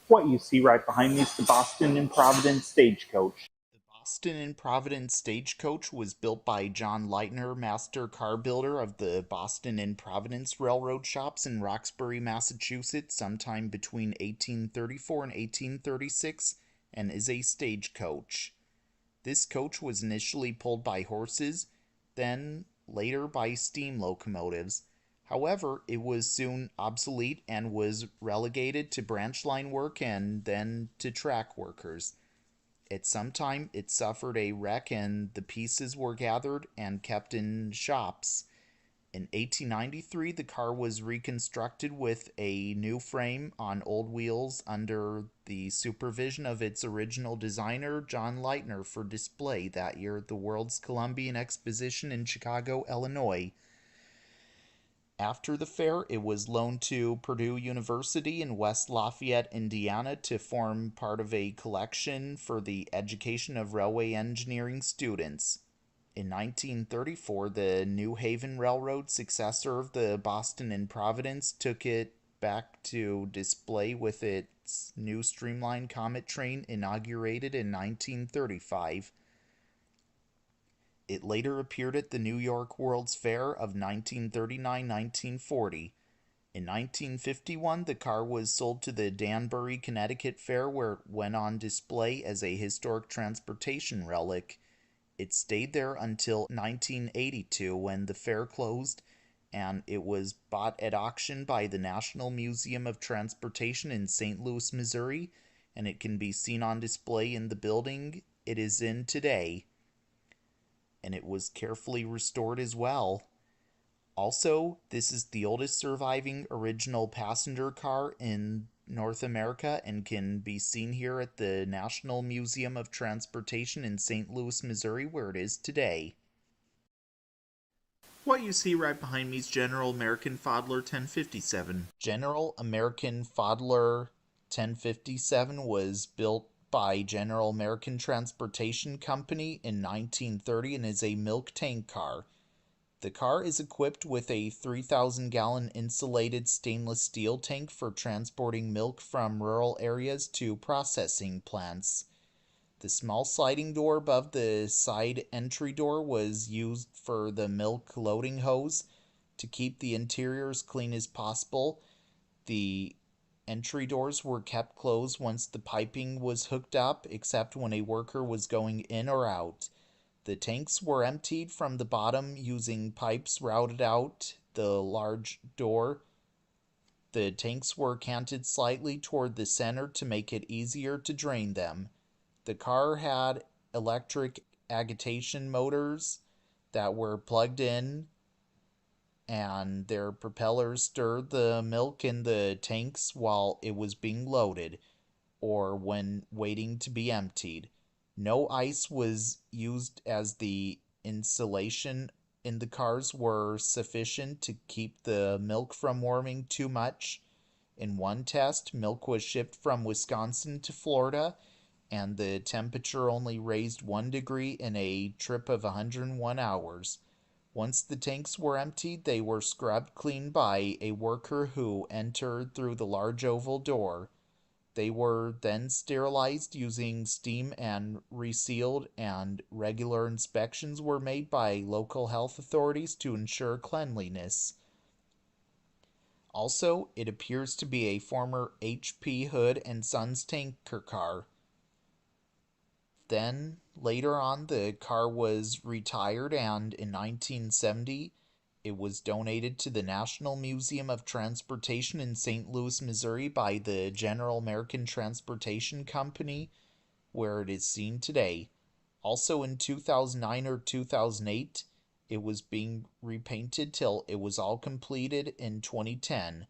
S2: What you see right behind me is the Boston and Providence Stagecoach.
S1: The Boston and Providence Stagecoach was built by John Leitner, master car builder of the Boston and Providence Railroad shops in Roxbury, Massachusetts, sometime between 1834 and 1836, and is a stagecoach. This coach was initially pulled by horses, then later by steam locomotives. However, it was soon obsolete and was relegated to branch line work and then to track workers. At some time, it suffered a wreck and the pieces were gathered and kept in shops. In 1893, the car was reconstructed with a new frame on old wheels under the supervision of its original designer, John Leitner, for display that year at the World's Columbian Exposition in Chicago, Illinois. After the fair, it was loaned to Purdue University in West Lafayette, Indiana, to form part of a collection for the education of railway engineering students. In 1934, the New Haven Railroad, successor of the Boston and Providence, took it back to display with its new streamlined Comet train inaugurated in 1935. It later appeared at the New York World's Fair of 1939-1940. In 1951, the car was sold to the Danbury, Connecticut Fair, where it went on display as a historic transportation relic. It stayed there until 1982 when the fair closed, and it was bought at auction by the National Museum of Transportation in St. Louis, Missouri, and it can be seen on display in the building it is in today. And it was carefully restored as well. Also, this is the oldest surviving original passenger car in North America and can be seen here at the National Museum of Transportation in St. Louis, Missouri, where it is today.
S2: What you see right behind me is General American Fodler 1057.
S1: General American Fodler 1057 was built by General American Transportation Company in 1930 and is a milk tank car. The car is equipped with a 3,000-gallon insulated stainless steel tank for transporting milk from rural areas to processing plants. The small sliding door above the side entry door was used for the milk loading hose to keep the interior as clean as possible. The entry doors were kept closed once the piping was hooked up, except when a worker was going in or out. The tanks were emptied from the bottom using pipes routed out the large door. The tanks were canted slightly toward the center to make it easier to drain them. The car had electric agitation motors that were plugged in, and their propellers stirred the milk in the tanks while it was being loaded, or when waiting to be emptied. No ice was used as the insulation in the cars were sufficient to keep the milk from warming too much. In one test, milk was shipped from Wisconsin to Florida, and the temperature only raised 1 degree in a trip of 101 hours. Once the tanks were emptied, they were scrubbed clean by a worker who entered through the large oval door. They were then sterilized using steam and resealed, and regular inspections were made by local health authorities to ensure cleanliness. Also, it appears to be a former H.P. Hood and Sons tanker car. Then, later on, the car was retired, and in 1970, it was donated to the National Museum of Transportation in St. Louis, Missouri by the General American Transportation Company, where it is seen today. Also in 2009 or 2008, it was being repainted till it was all completed in 2010.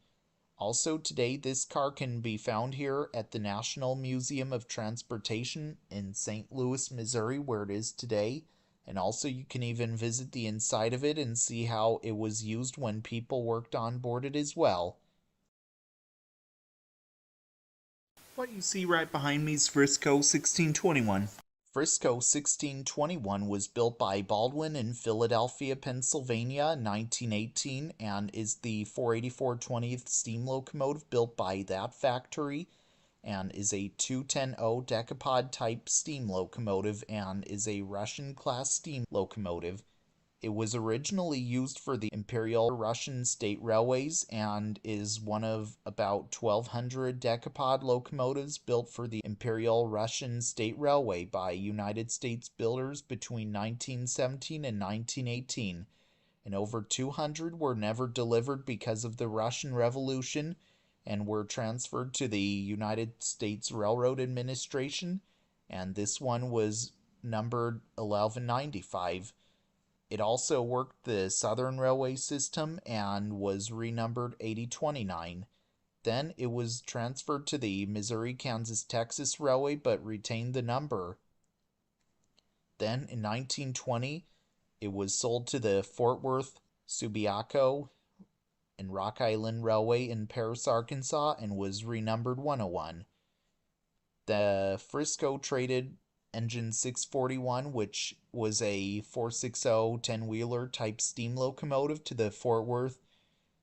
S1: Also today, this car can be found here at the National Museum of Transportation in St. Louis, Missouri, where it is today. And also you can even visit the inside of it and see how it was used when people worked on board it as well.
S2: What you see right behind me is Frisco 1621.
S1: Frisco 1621 was built by Baldwin in Philadelphia, Pennsylvania in 1918 and is the 484/20th steam locomotive built by that factory, and is a 210O decapod type steam locomotive and is a Russian class steam locomotive. It was originally used for the Imperial Russian State Railways and is one of about 1,200 decapod locomotives built for the Imperial Russian State Railway by United States builders between 1917 and 1918, and over 200 were never delivered because of the Russian Revolution and were transferred to the United States Railroad Administration, and this one was numbered 1195. It also worked the Southern Railway system and was renumbered 8029. Then it was transferred to the Missouri, Kansas, Texas Railway but retained the number. Then in 1920, it was sold to the Fort Worth, Subiaco, and Rock Island Railway in Paris, Arkansas, and was renumbered 101. The Frisco traded engine 641, which was a 460 10-wheeler type steam locomotive, to the Fort Worth,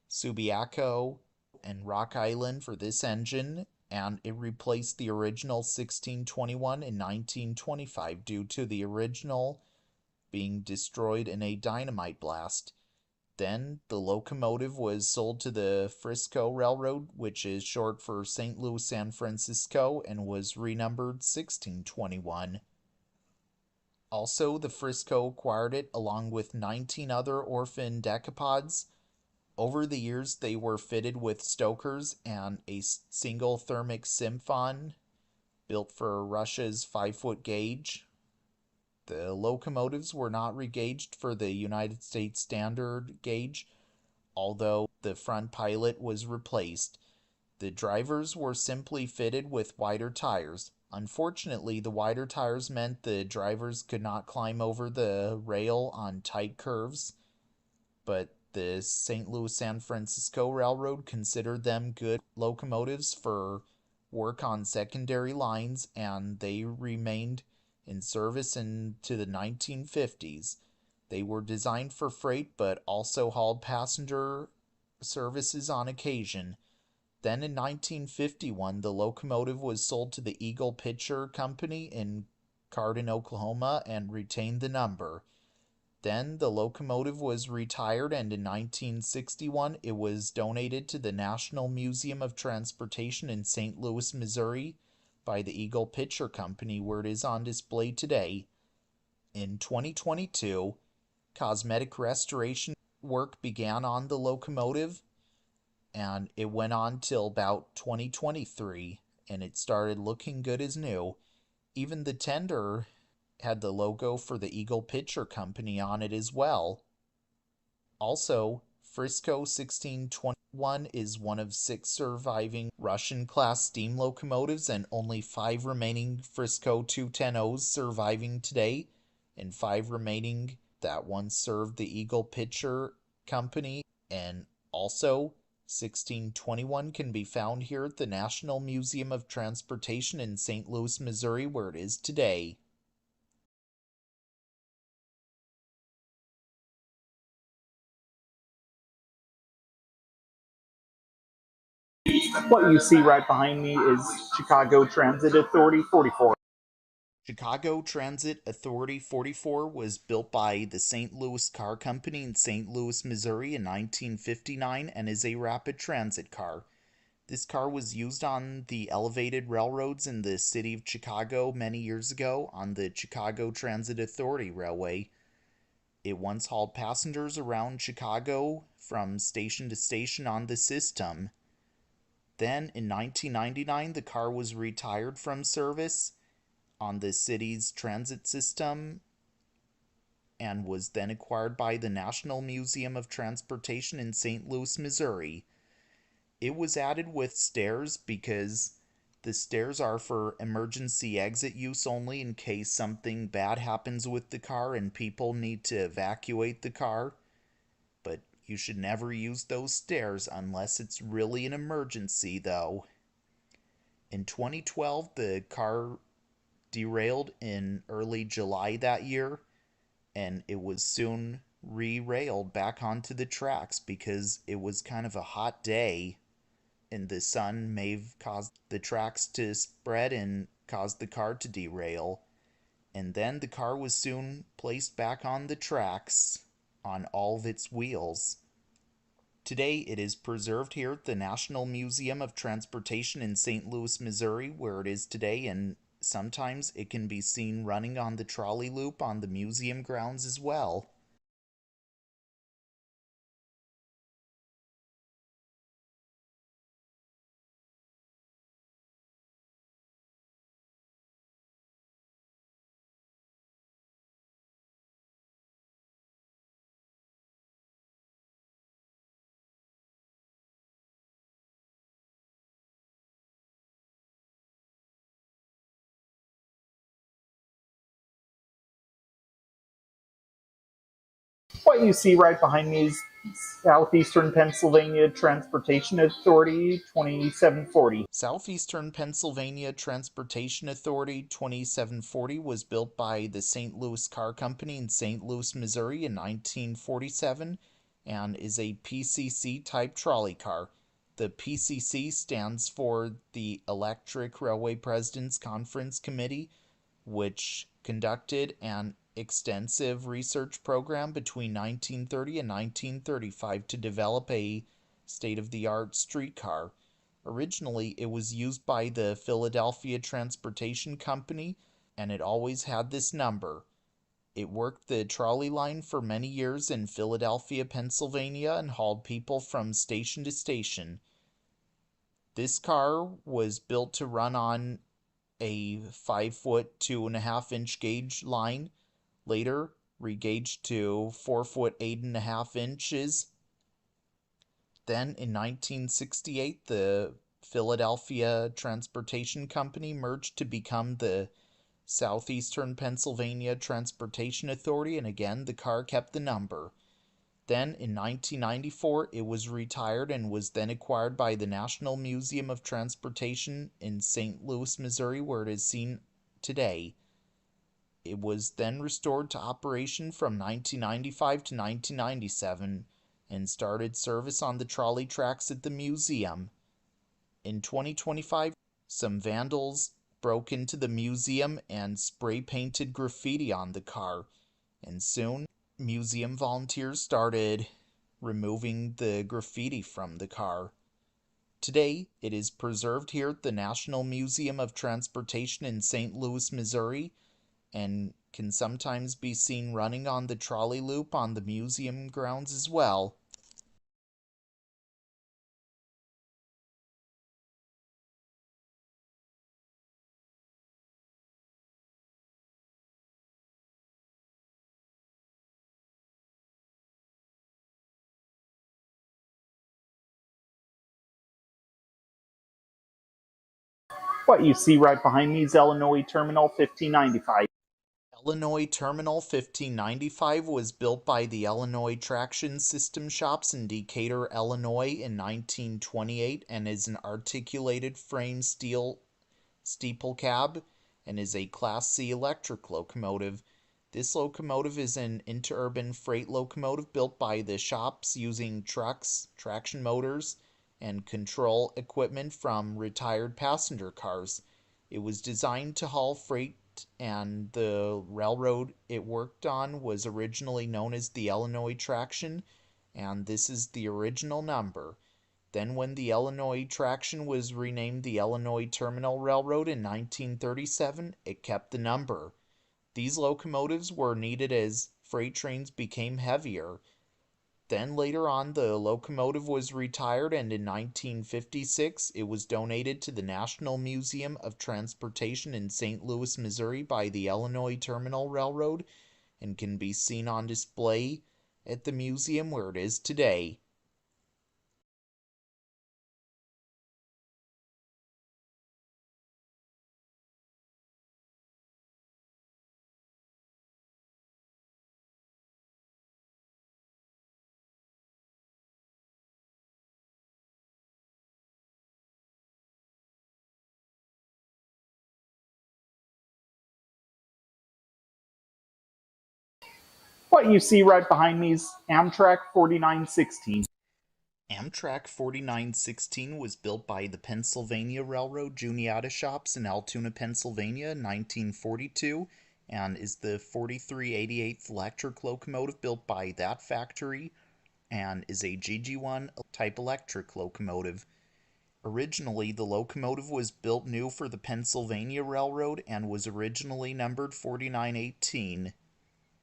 S1: Subiaco, and Rock Island for this engine, and it replaced the original 1621 in 1925 due to the original being destroyed in a dynamite blast. Then the locomotive was sold to the Frisco Railroad, which is short for St. Louis San Francisco, and was renumbered 1621. Also, the Frisco acquired it along with 19 other orphan decapods. Over the years, they were fitted with stokers and a single thermic symphon built for Russia's 5-foot gauge. The locomotives were not regauged for the United States standard gauge, although the front pilot was replaced. The drivers were simply fitted with wider tires. Unfortunately, the wider tires meant the drivers could not climb over the rail on tight curves, but the St. Louis San Francisco Railroad considered them good locomotives for work on secondary lines, and they remained in service into the 1950s. They were designed for freight but also hauled passenger services on occasion. Then in 1951, the locomotive was sold to the Eagle Pitcher Company in Cardin, Oklahoma, and retained the number. Then the locomotive was retired, and in 1961 it was donated to the National Museum of Transportation in St. Louis, Missouri by the Eagle Pitcher Company, where it is on display today. In 2022, cosmetic restoration work began on the locomotive, and it went on till about 2023, and it started looking good as new. Even the tender had the logo for the Eagle Pitcher Company on it as well. Also, Frisco 1621 is one of 6 surviving Russian-class steam locomotives and only 5 remaining Frisco 210Os surviving today, and 5 remaining that once served the Eagle Pitcher Company, and also 1621 can be found here at the National Museum of Transportation in St. Louis, Missouri, where it is today.
S2: What you see right behind me is Chicago Transit Authority 44.
S1: Chicago Transit Authority 44 was built by the St. Louis Car Company in St. Louis, Missouri in 1959 and is a rapid transit car. This car was used on the elevated railroads in the city of Chicago many years ago on the Chicago Transit Authority Railway. It once hauled passengers around Chicago from station to station on the system. Then in 1999, the car was retired from service on the city's transit system and was then acquired by the National Museum of Transportation in St. Louis, Missouri. It was added with stairs because the stairs are for emergency exit use only in case something bad happens with the car and people need to evacuate the car. But you should never use those stairs unless it's really an emergency, though. In 2012, the car derailed in early July that year, and it was soon re-railed back onto the tracks because it was kind of a hot day, and the sun may have caused the tracks to spread and caused the car to derail. And then the car was soon placed back on the tracks on all of its wheels. Today it is preserved here at the National Museum of Transportation in St. Louis, Missouri, where it is today, and sometimes it can be seen running on the trolley loop on the museum grounds as well.
S2: What you see right behind me is Southeastern Pennsylvania Transportation Authority 2740.
S1: Southeastern Pennsylvania Transportation Authority 2740 was built by the St. Louis Car Company in St. Louis, Missouri in 1947 and is a PCC type trolley car. The PCC stands for the Electric Railway President's Conference Committee, which conducted an extensive research program between 1930 and 1935 to develop a state-of-the-art streetcar. Originally, it was used by the Philadelphia Transportation Company, and it always had this number. It worked the trolley line for many years in Philadelphia, Pennsylvania, and hauled people from station to station. This car was built to run on a 5-foot 2.5-inch gauge line, later regauged to 4-foot 8.5 inches. Then in 1968, the Philadelphia Transportation Company merged to become the Southeastern Pennsylvania Transportation Authority, and again the car kept the number. Then in 1994, it was retired and was then acquired by the National Museum of Transportation in St. Louis, Missouri, where it is seen today. It was then restored to operation from 1995 to 1997 and started service on the trolley tracks at the museum. In 2025, some vandals broke into the museum and spray painted graffiti on the car, and soon museum volunteers started removing the graffiti from the car. Today, it is preserved here at the National Museum of Transportation in St. Louis, Missouri, and can sometimes be seen running on the trolley loop on the museum grounds as well.
S2: What you see right behind me is Illinois Terminal 1595.
S1: Illinois Terminal 1595 was built by the Illinois Traction System Shops in Decatur, Illinois in 1928 and is an articulated frame steel steeple cab and is a Class C electric locomotive. This locomotive is an interurban freight locomotive built by the shops using trucks, traction motors, and control equipment from retired passenger cars. It was designed to haul freight, and the railroad it worked on was originally known as the Illinois Traction, and this is the original number. Then when the Illinois Traction was renamed the Illinois Terminal Railroad in 1937, it kept the number. These locomotives were needed as freight trains became heavier. Then later on the locomotive was retired, and in 1956 it was donated to the National Museum of Transportation in St. Louis, Missouri by the Illinois Terminal Railroad and can be seen on display at the museum where it is today.
S2: What you see right behind me is Amtrak 4916.
S1: Amtrak 4916 was built by the Pennsylvania Railroad Juniata Shops in Altoona, Pennsylvania in 1942 and is the 4388th electric locomotive built by that factory and is a GG1 type electric locomotive. Originally, the locomotive was built new for the Pennsylvania Railroad and was originally numbered 4918.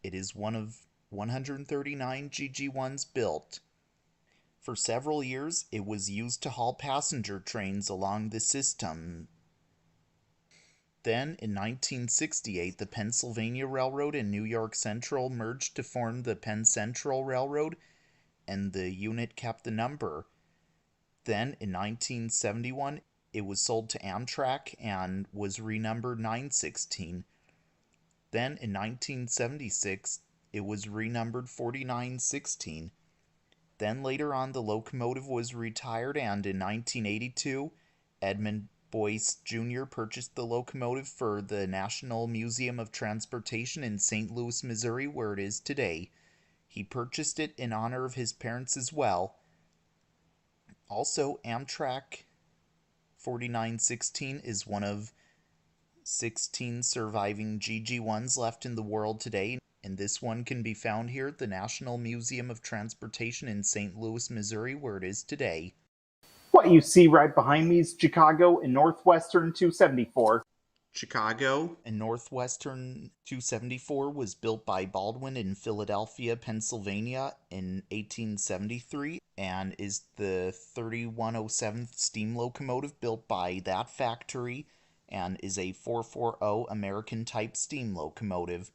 S1: It is one of 139 GG1s built. For several years, it was used to haul passenger trains along the system. Then, in 1968, the Pennsylvania Railroad and New York Central merged to form the Penn Central Railroad, and the unit kept the number. Then, in 1971, it was sold to Amtrak and was renumbered 916. Then, in 1976, it was renumbered 4916. Then later on, the locomotive was retired, and in 1982, Edmund Boyce Jr. purchased the locomotive for the National Museum of Transportation in St. Louis, Missouri, where it is today. He purchased it in honor of his parents as well. Also, Amtrak 4916 is one of 16 surviving GG1s left in the world today, and this one can be found here at the National Museum of Transportation in St. Louis, Missouri, where it is today.
S2: What you see right behind me is Chicago and Northwestern 274.
S1: Chicago and Northwestern 274 was built by Baldwin in Philadelphia, Pennsylvania in 1873 and is the 3107th steam locomotive built by that factory and is a 440 American type steam locomotive.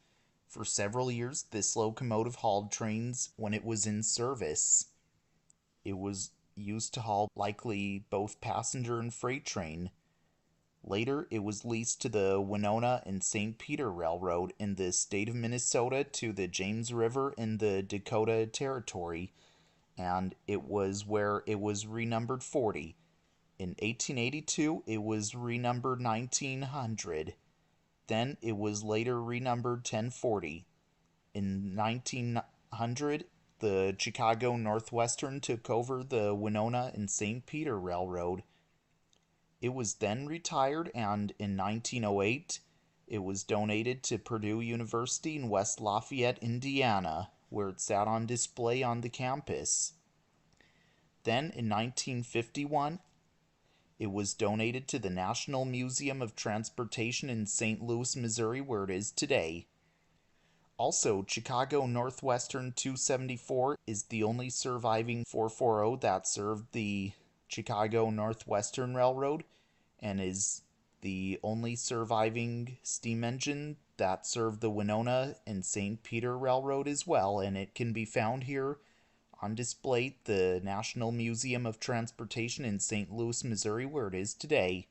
S1: For several years, this locomotive hauled trains when it was in service. It was used to haul likely both passenger and freight train. Later, it was leased to the Winona and St. Peter Railroad in the state of Minnesota to the James River in the Dakota Territory, and it was where it was renumbered 40. In 1882, it was renumbered 1900. Then it was later renumbered 1040. In 1900, the Chicago Northwestern took over the Winona and St. Peter Railroad. It was then retired, and in 1908, it was donated to Purdue University in West Lafayette, Indiana, where it sat on display on the campus. Then, in 1951, it was donated to the National Museum of Transportation in St. Louis, Missouri, where it is today. Also, Chicago Northwestern 274 is the only surviving 440 that served the Chicago Northwestern Railroad and is the only surviving steam engine that served the Winona and St. Peter Railroad as well, and it can be found here on display at the National Museum of Transportation in St. Louis, Missouri, where it is today.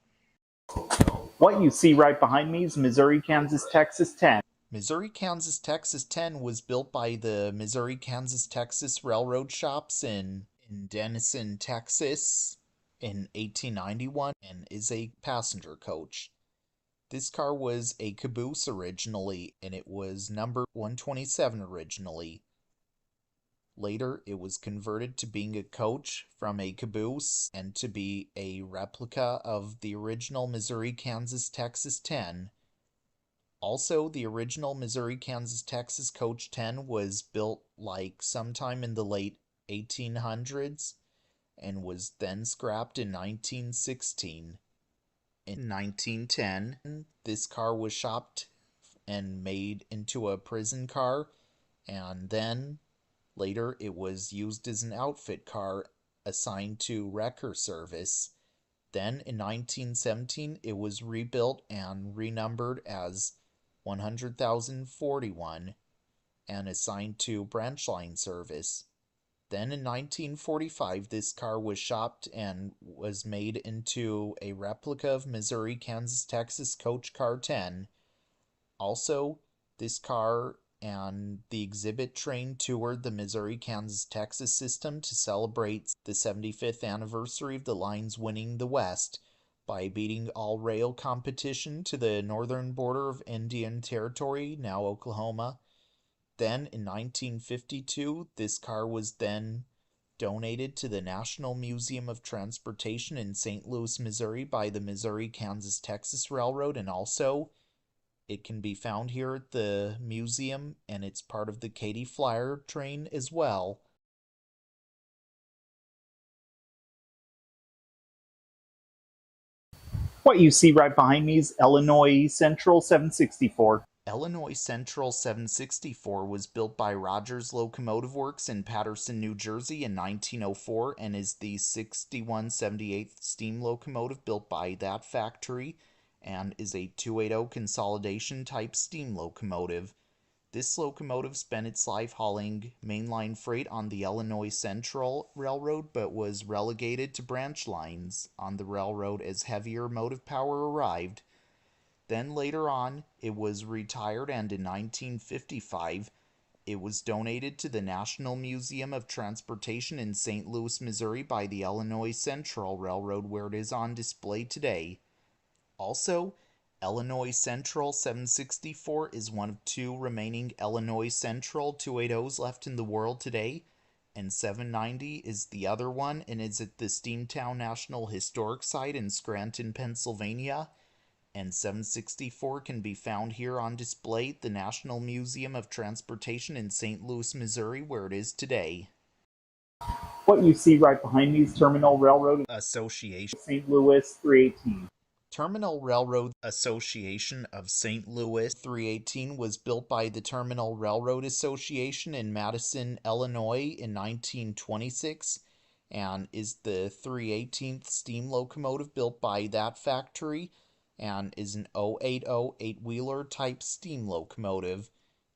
S2: What you see right behind me is Missouri, Kansas, Texas 10.
S1: Missouri-Kansas-Texas 10 was built by the Missouri-Kansas-Texas Railroad Shops in Denison, Texas in 1891 and is a passenger coach. This car was a caboose originally, and it was number 127 originally. Later, it was converted to being a coach from a caboose and to be a replica of the original Missouri-Kansas-Texas 10. Also, the original Missouri-Kansas-Texas Coach 10 was built like sometime in the late 1800s and was then scrapped in 1916. In 1910, this car was shopped and made into a prison car, and then later it was used as an outfit car assigned to wrecker service. Then in 1917, it was rebuilt and renumbered as 100,041 and assigned to branch line service. Then in 1945, this car was shopped and was made into a replica of Missouri-Kansas-Texas Coach Car 10. Also, this car and the exhibit train toured the Missouri-Kansas-Texas system to celebrate the 75th anniversary of the line's winning the West by beating all rail competition to the northern border of Indian Territory, now Oklahoma. Then in 1952, this car was then donated to the National Museum of Transportation in St. Louis, Missouri by the Missouri-Kansas-Texas Railroad, and also it can be found here at the museum, and it's part of the Katy Flyer train as well.
S2: What you see right behind me is Illinois Central 764.
S1: Illinois Central 764 was built by Rogers Locomotive Works in Paterson, New Jersey in 1904 and is the 6178th steam locomotive built by that factory and is a 280 consolidation type steam locomotive. This locomotive spent its life hauling mainline freight on the Illinois Central Railroad but was relegated to branch lines on the railroad as heavier motive power arrived. Then later on, it was retired, and in 1955, it was donated to the National Museum of Transportation in St. Louis, Missouri by the Illinois Central Railroad, where it is on display today. Also, Illinois Central 764 is one of two remaining Illinois Central 280s left in the world today, and 790 is the other one and is at the Steamtown National Historic Site in Scranton, Pennsylvania. And 764 can be found here on display at the National Museum of Transportation in St. Louis, Missouri, where it is today.
S2: What you see right behind me is Terminal Railroad
S1: Association.
S2: St. Louis 318.
S1: Terminal Railroad Association of St. Louis 318 was built by the Terminal Railroad Association in Madison, Illinois in 1926 and is the 318th steam locomotive built by that factory and is an 080 eight-wheeler type steam locomotive.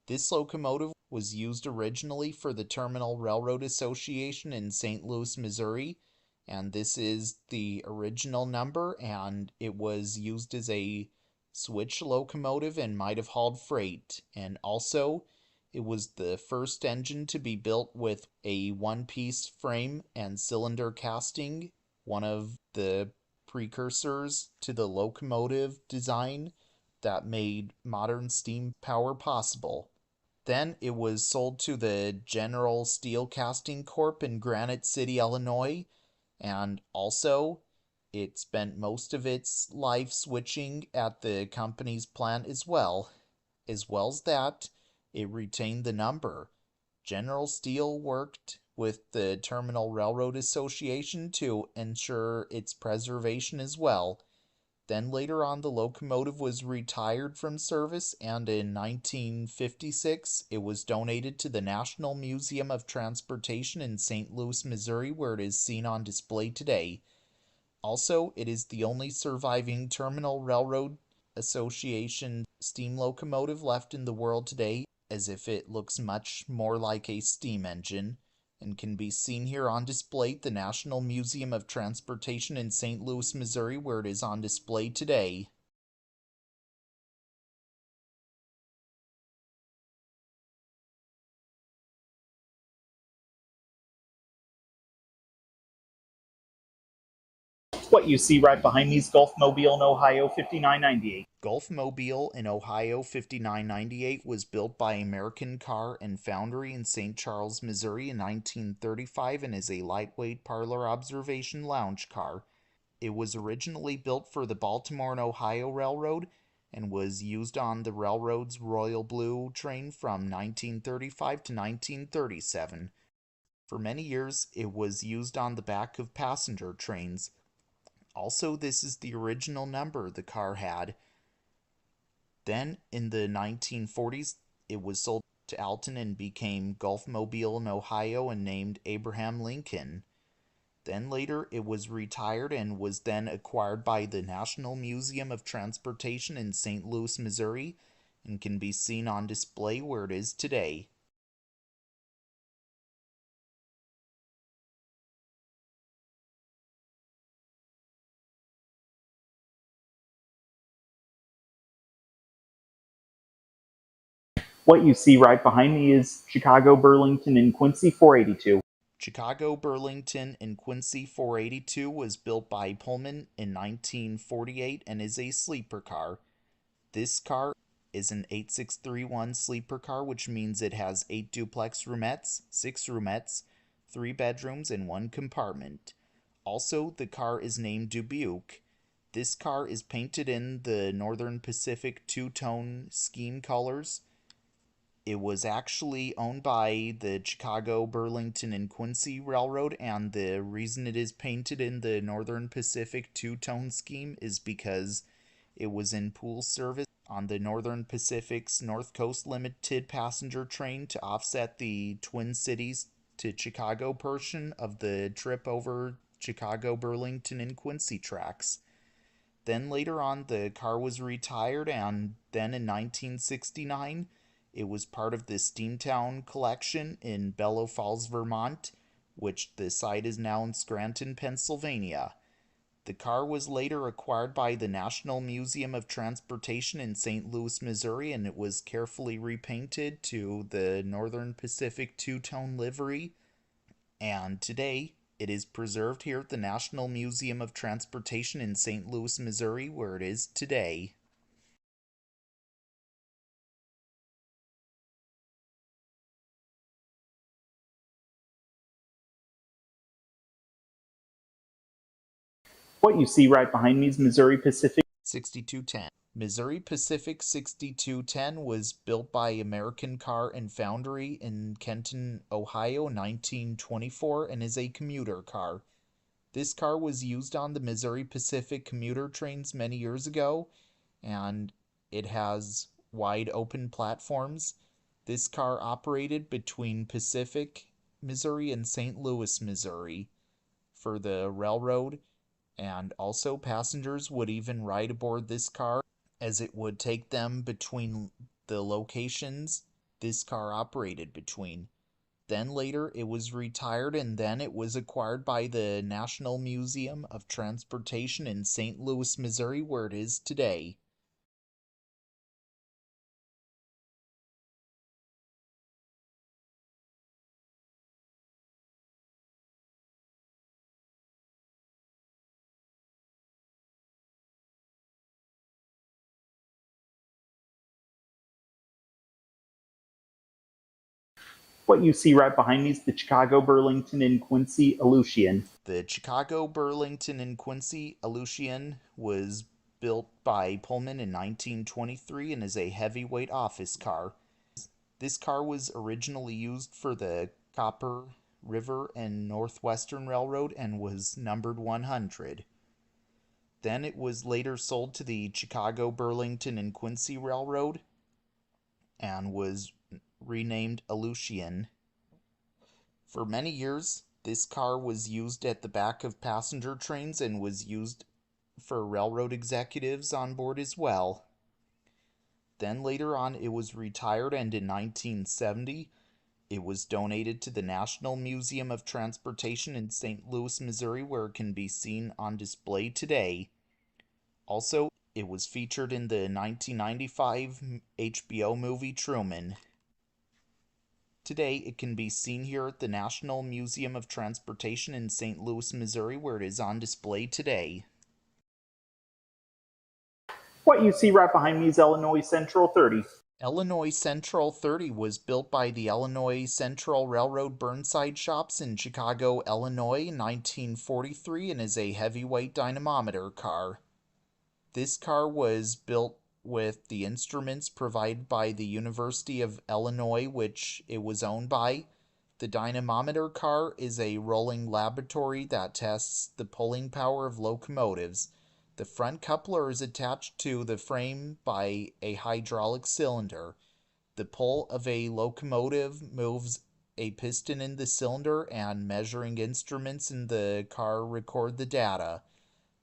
S1: This locomotive was used originally for the Terminal Railroad Association in St. Louis, Missouri, and this is the original number, and it was used as a switch locomotive and might have hauled freight. And also, it was the first engine to be built with a one-piece frame and cylinder casting, one of the precursors to the locomotive design that made modern steam power possible. Then it was sold to the General Steel Casting Corp in Granite City, Illinois, and also it spent most of its life switching at the company's plant as well. As well as that, it retained the number. General Steel worked with the Terminal Railroad Association to ensure its preservation as well. Then later on, the locomotive was retired from service, and in 1956, it was donated to the National Museum of Transportation in St. Louis, Missouri, where it is seen on display today. Also, it is the only surviving Terminal Railroad Association steam locomotive left in the world today, as if it looks much more like a steam engine, and can be seen here on display at the National Museum of Transportation in St. Louis, Missouri, where it is on display today.
S2: What you see right behind me is Gulfmobile in Ohio 5998.
S1: Gulfmobile in Ohio 5998 was built by American Car and Foundry in St. Charles, Missouri in 1935 and is a lightweight parlor observation lounge car. It was originally built for the Baltimore and Ohio Railroad and was used on the railroad's Royal Blue train from 1935 to 1937. For many years, it was used on the back of passenger trains. Also, this is the original number the car had. Then, in the 1940s, it was sold to Alton and became Gulfmobile in Ohio and named Abraham Lincoln. Then later, it was retired and was then acquired by the National Museum of Transportation in St. Louis, Missouri, and can be seen on display where it is today.
S2: What you see right behind me is Chicago, Burlington, and Quincy 482.
S1: Chicago, Burlington, and Quincy 482 was built by Pullman in 1948 and is a sleeper car. This car is an 8631 sleeper car, which means it has 8 duplex roomettes, 6 roomettes, 3 bedrooms, and 1 compartment. Also, the car is named Dubuque. This car is painted in the Northern Pacific two-tone scheme colors. It was actually owned by the Chicago, Burlington, and Quincy Railroad, and the reason it is painted in the Northern Pacific two-tone scheme is because it was in pool service on the Northern Pacific's North Coast Limited passenger train to offset the Twin Cities to Chicago portion of the trip over Chicago, Burlington, and Quincy tracks. Then later on, the car was retired, and then in 1969, it was part of the Steamtown collection in Bellow Falls, Vermont, which the site is now in Scranton, Pennsylvania. The car was later acquired by the National Museum of Transportation in St. Louis, Missouri, and it was carefully repainted to the Northern Pacific two-tone livery. And today, it is preserved here at the National Museum of Transportation in St. Louis, Missouri, where it is today.
S2: What you see right behind me is Missouri Pacific
S1: 6210. Missouri Pacific 6210 was built by American Car and Foundry in Kenton, Ohio, 1924, and is a commuter car. This car was used on the Missouri Pacific commuter trains many years ago, and it has wide open platforms. This car operated between Pacific, Missouri, and St. Louis, Missouri for the railroad, and also passengers would even ride aboard this car as it would take them between the locations this car operated between. Then later it was retired and then it was acquired by the National Museum of Transportation in St. Louis, Missouri, where it is today.
S2: What you see right behind me is the Chicago, Burlington, and Quincy Aleutian.
S1: The Chicago, Burlington, and Quincy Aleutian was built by Pullman in 1923 and is a heavyweight office car. This car was originally used for the Copper River and Northwestern Railroad and was numbered 100. Then it was later sold to the Chicago, Burlington, and Quincy Railroad and was renamed Aleutian. For many years, this car was used at the back of passenger trains and was used for railroad executives on board as well. Then later on, it was retired, and in 1970, it was donated to the National Museum of Transportation in St. Louis, Missouri, where it can be seen on display today. Also, it was featured in the 1995 HBO movie Truman. Today, it can be seen here at the National Museum of Transportation in St. Louis, Missouri, where it is on display today.
S2: What you see right behind me is Illinois Central 30.
S1: Illinois Central 30 was built by the Illinois Central Railroad Burnside Shops in Chicago, Illinois in 1943 and is a heavyweight dynamometer car. This car was built with the instruments provided by the University of Illinois, which it was owned by. The dynamometer car is a rolling laboratory that tests the pulling power of locomotives. The front coupler is attached to the frame by a hydraulic cylinder. The pull of a locomotive moves a piston in the cylinder, and measuring instruments in the car record the data.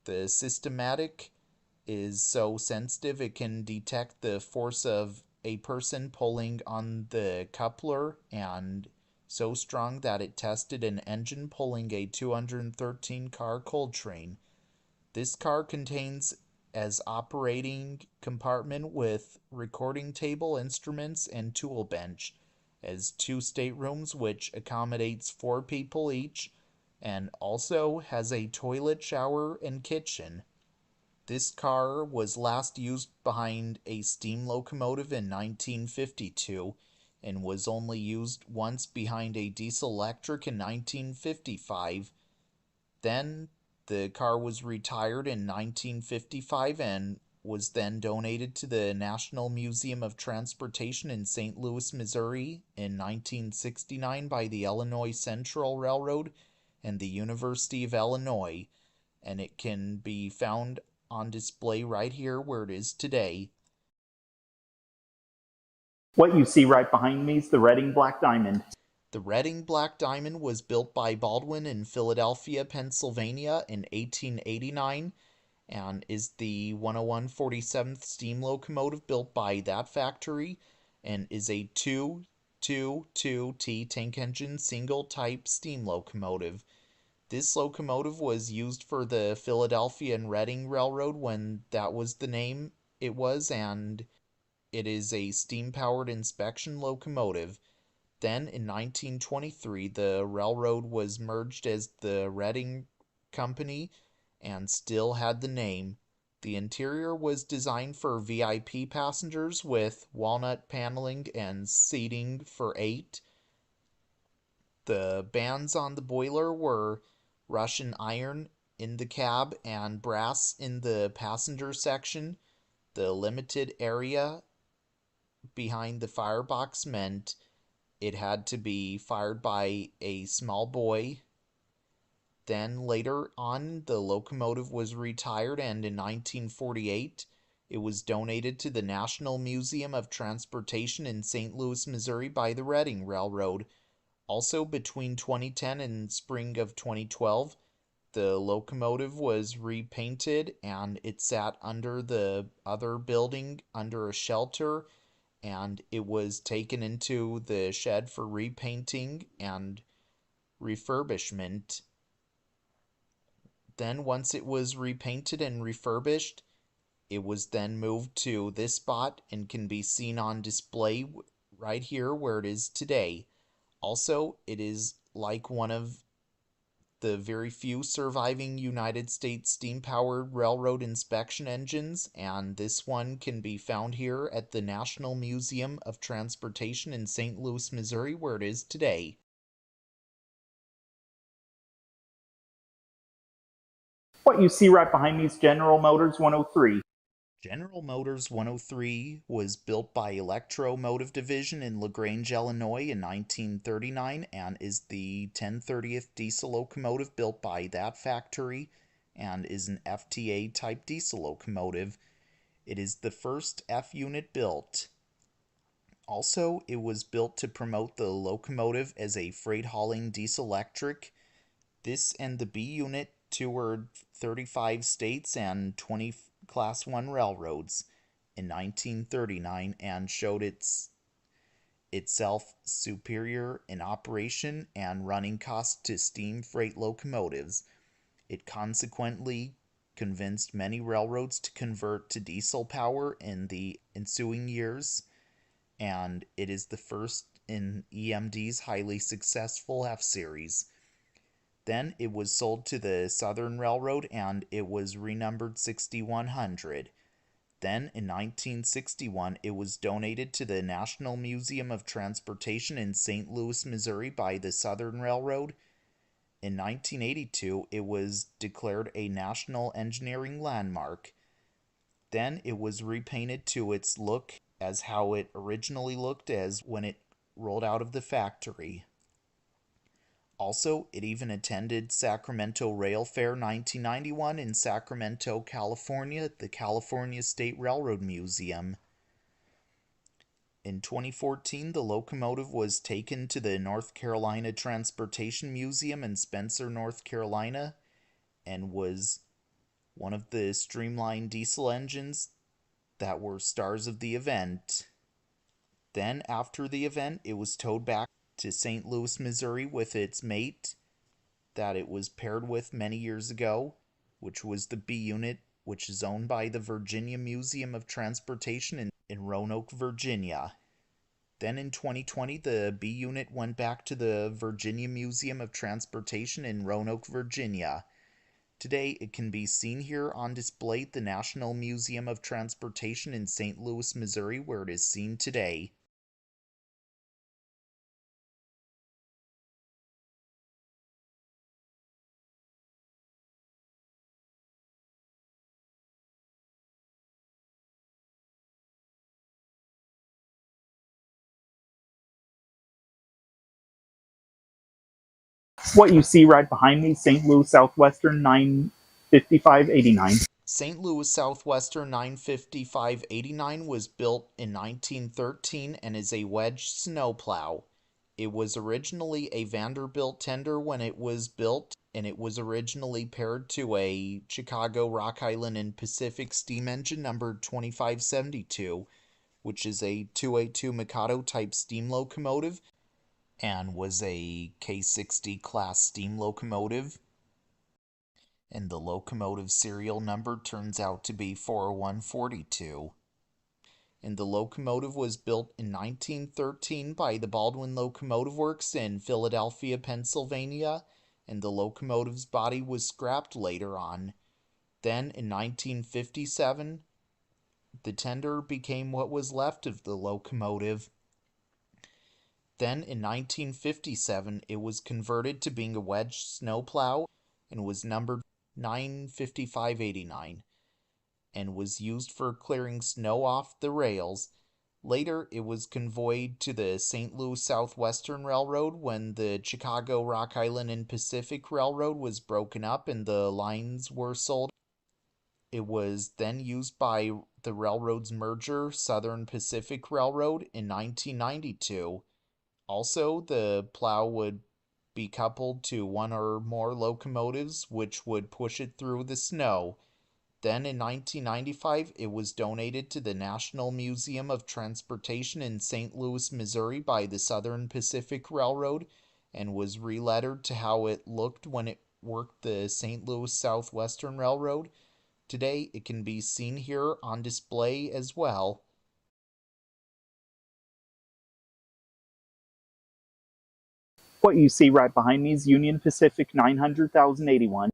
S1: The systematic is so sensitive it can detect the force of a person pulling on the coupler, and so strong that it tested an engine pulling a 213 car coal train. This car contains as operating compartment with recording table, instruments, and tool bench, as 2 staterooms which accommodates 4 people each, and also has a toilet, shower, and kitchen. This car was last used behind a steam locomotive in 1952 and was only used once behind a diesel-electric in 1955. Then the car was retired in 1955 and was then donated to the National Museum of Transportation in St. Louis, Missouri in 1969 by the Illinois Central Railroad and the University of Illinois, and it can be found on display right here where it is today.
S2: What you see right behind me is the Reading Black Diamond.
S1: The Reading Black Diamond was built by Baldwin in Philadelphia, Pennsylvania in 1889 and is the 10147th steam locomotive built by that factory, and is a 222T tank engine single type steam locomotive. This locomotive was used for the Philadelphia and Reading Railroad when that was the name it was, and it is a steam-powered inspection locomotive. Then, in 1923, the railroad was merged as the Reading Company and still had the name. The interior was designed for VIP passengers with walnut paneling and seating for 8. The bands on the boiler were Russian iron in the cab and brass in the passenger section. The limited area behind the firebox meant it had to be fired by a small boy. Then later on, the locomotive was retired, and in 1948, it was donated to the National Museum of Transportation in St. Louis, Missouri by the Reading Railroad. Also, between 2010 and spring of 2012, the locomotive was repainted and it sat under the other building under a shelter, and it was taken into the shed for repainting and refurbishment. Then, once it was repainted and refurbished, it was then moved to this spot and can be seen on display right here where it is today. Also, it is like one of the very few surviving United States steam-powered railroad inspection engines, and this one can be found here at the National Museum of Transportation in St. Louis, Missouri, where it is today.
S2: What you see right behind me is General Motors 103.
S1: General Motors 103 was built by Electromotive Division in LaGrange, Illinois in 1939 and is the 1030th diesel locomotive built by that factory and is an FTA type diesel locomotive. It is the first F unit built. Also, it was built to promote the locomotive as a freight hauling diesel electric. This and the B unit toured 35 states and 20 Class 1 railroads in 1939 and showed itself superior in operation and running costs to steam freight locomotives. It consequently convinced many railroads to convert to diesel power in the ensuing years, and it is the first in EMD's highly successful F-Series. Then it was sold to the Southern Railroad and it was renumbered 6100. Then in 1961, it was donated to the National Museum of Transportation in St. Louis, Missouri by the Southern Railroad. In 1982, it was declared a National Engineering Landmark. Then it was repainted to its look as how it originally looked as when it rolled out of the factory. Also, it even attended Sacramento Rail Fair 1991 in Sacramento, California, at the California State Railroad Museum. In 2014, the locomotive was taken to the North Carolina Transportation Museum in Spencer, North Carolina, and was one of the streamlined diesel engines that were stars of the event. Then, after the event, it was towed back to St. Louis, Missouri with its mate that it was paired with many years ago, which was the B Unit, which is owned by the Virginia Museum of Transportation in Roanoke, Virginia. Then in 2020, the B Unit went back to the Virginia Museum of Transportation in Roanoke, Virginia. Today, it can be seen here on display at the National Museum of Transportation in St. Louis, Missouri, where it is seen today.
S2: What you see right behind me, St. Louis Southwestern 95589.
S1: St. Louis Southwestern 95589 was built in 1913 and is a wedge snowplow. It was originally a Vanderbilt tender when it was built, and it was originally paired to a Chicago, Rock Island, and Pacific steam engine numbered 2572, which is a 282 Mikado type steam locomotive, and was a K60 class steam locomotive. And the locomotive serial number turns out to be 4142. And the locomotive was built in 1913 by the Baldwin Locomotive Works in Philadelphia, Pennsylvania, and the locomotive's body was scrapped later on. Then, in 1957, the tender became what was left of the locomotive. Then, in 1957, it was converted to being a wedge snowplow and was numbered 95589 and was used for clearing snow off the rails. Later, it was convoyed to the St. Louis Southwestern Railroad when the Chicago, Rock Island, and Pacific Railroad was broken up and the lines were sold. It was then used by the railroad's merger, Southern Pacific Railroad, in 1992. Also, the plow would be coupled to one or more locomotives, which would push it through the snow. Then in 1995, it was donated to the National Museum of Transportation in St. Louis, Missouri by the Southern Pacific Railroad and was relettered to how it looked when it worked the St. Louis Southwestern Railroad. Today, it can be seen here on display as well.
S2: What you see right behind me is Union Pacific 900,081.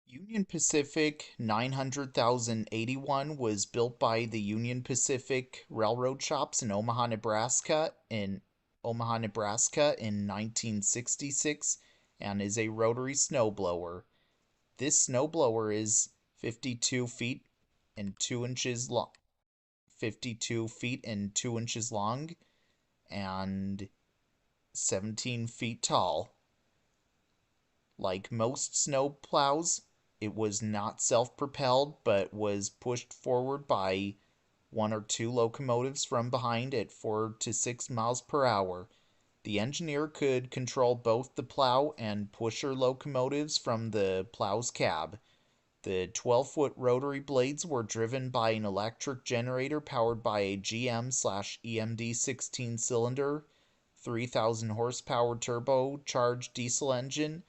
S1: Union Pacific 900,081 was built by the Union Pacific Railroad Shops in Omaha, Nebraska in 1966 and is a rotary snowblower. This snowblower is 52 feet and 2 inches long, 52 feet and 2 inches long and 17 feet tall. Like most snow plows, it was not self-propelled, but was pushed forward by one or two locomotives from behind at 4 to 6 miles per hour. The engineer could control both the plow and pusher locomotives from the plow's cab. The 12-foot rotary blades were driven by an electric generator powered by a GM/EMD 16-cylinder, 3,000 horsepower turbocharged diesel engine.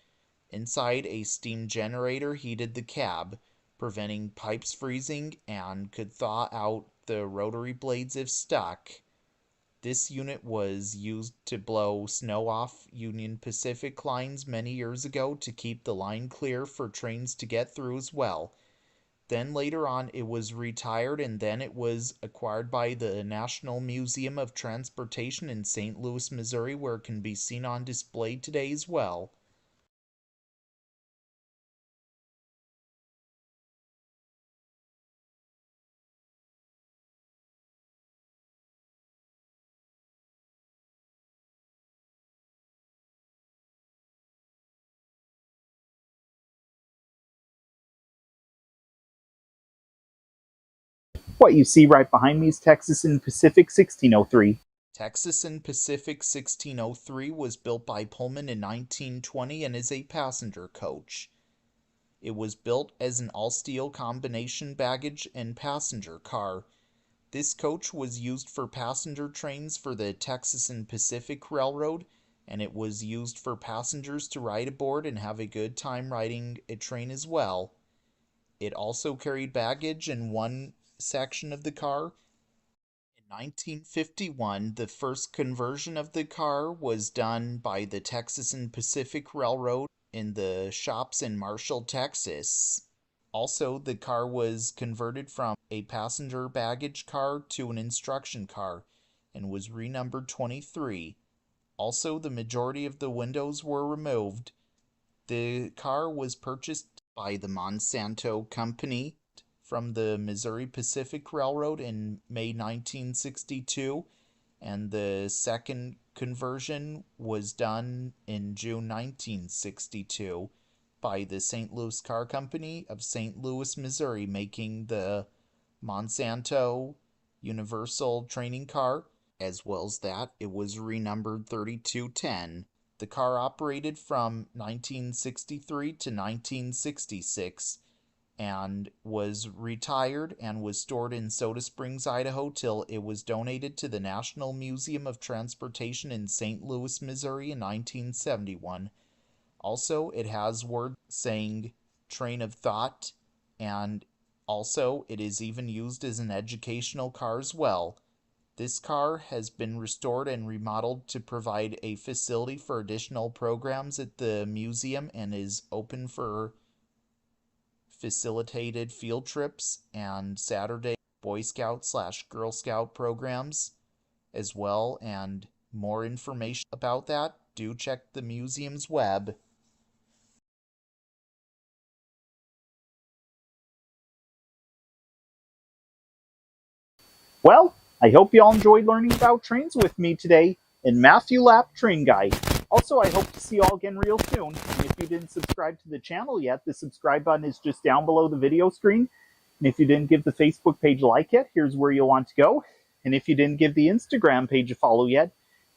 S1: Inside, a steam generator heated the cab, preventing pipes freezing, and could thaw out the rotary blades if stuck. This unit was used to blow snow off Union Pacific lines many years ago to keep the line clear for trains to get through as well. Then later on it was retired, and then it was acquired by the National Museum of Transportation in St. Louis, Missouri, where it can be seen on display today as well.
S2: What you see right behind me is Texas and Pacific 1603.
S1: Texas and Pacific 1603 was built by Pullman in 1920 and is a passenger coach. It was built as an all-steel combination baggage and passenger car. This coach was used for passenger trains for the Texas and Pacific Railroad, and it was used for passengers to ride aboard and have a good time riding a train as well. It also carried baggage in one section of the car. In 1951, the first conversion of the car was done by the Texas and Pacific Railroad in the shops in Marshall, Texas. Also, the car was converted from a passenger baggage car to an instruction car and was renumbered 23. Also, the majority of the windows were removed. The car was purchased by the Monsanto Company from the Missouri Pacific Railroad in May 1962, and the second conversion was done in June 1962 by the St. Louis Car Company of St. Louis, Missouri, making the Monsanto Universal Training Car. As well as that, it was renumbered 3210. The car operated from 1963 to 1966 and was retired and was stored in Soda Springs, Idaho till it was donated to the National Museum of Transportation in St. Louis, Missouri in 1971. Also, it has words saying train of thought, and also it is even used as an educational car as well. This car has been restored and remodeled to provide a facility for additional programs at the museum and is open for facilitated field trips and Saturday Boy Scout/Girl Scout programs as well. And more information about that, do check the museum's web.
S2: Well, I hope you all enjoyed learning about trains with me today in Matthew Lapp Train Guide. Also, I hope to see you all again real soon. And if you didn't subscribe to the channel yet, the subscribe button is just down below the video screen. And if you didn't give the Facebook page a like yet, here's where you'll want to go. And if you didn't give the Instagram page a follow yet,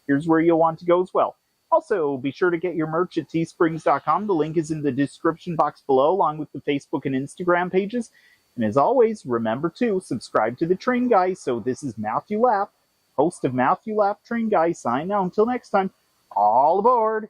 S2: here's where you'll want to go as well. Also, be sure to get your merch at teesprings.com. The link is in the description box below, along with the Facebook and Instagram pages. And as always, remember to subscribe to the Train Guy. So this is Matthew Lapp, host of Matthew Lapp Train Guy, signing out. Until next time, all aboard!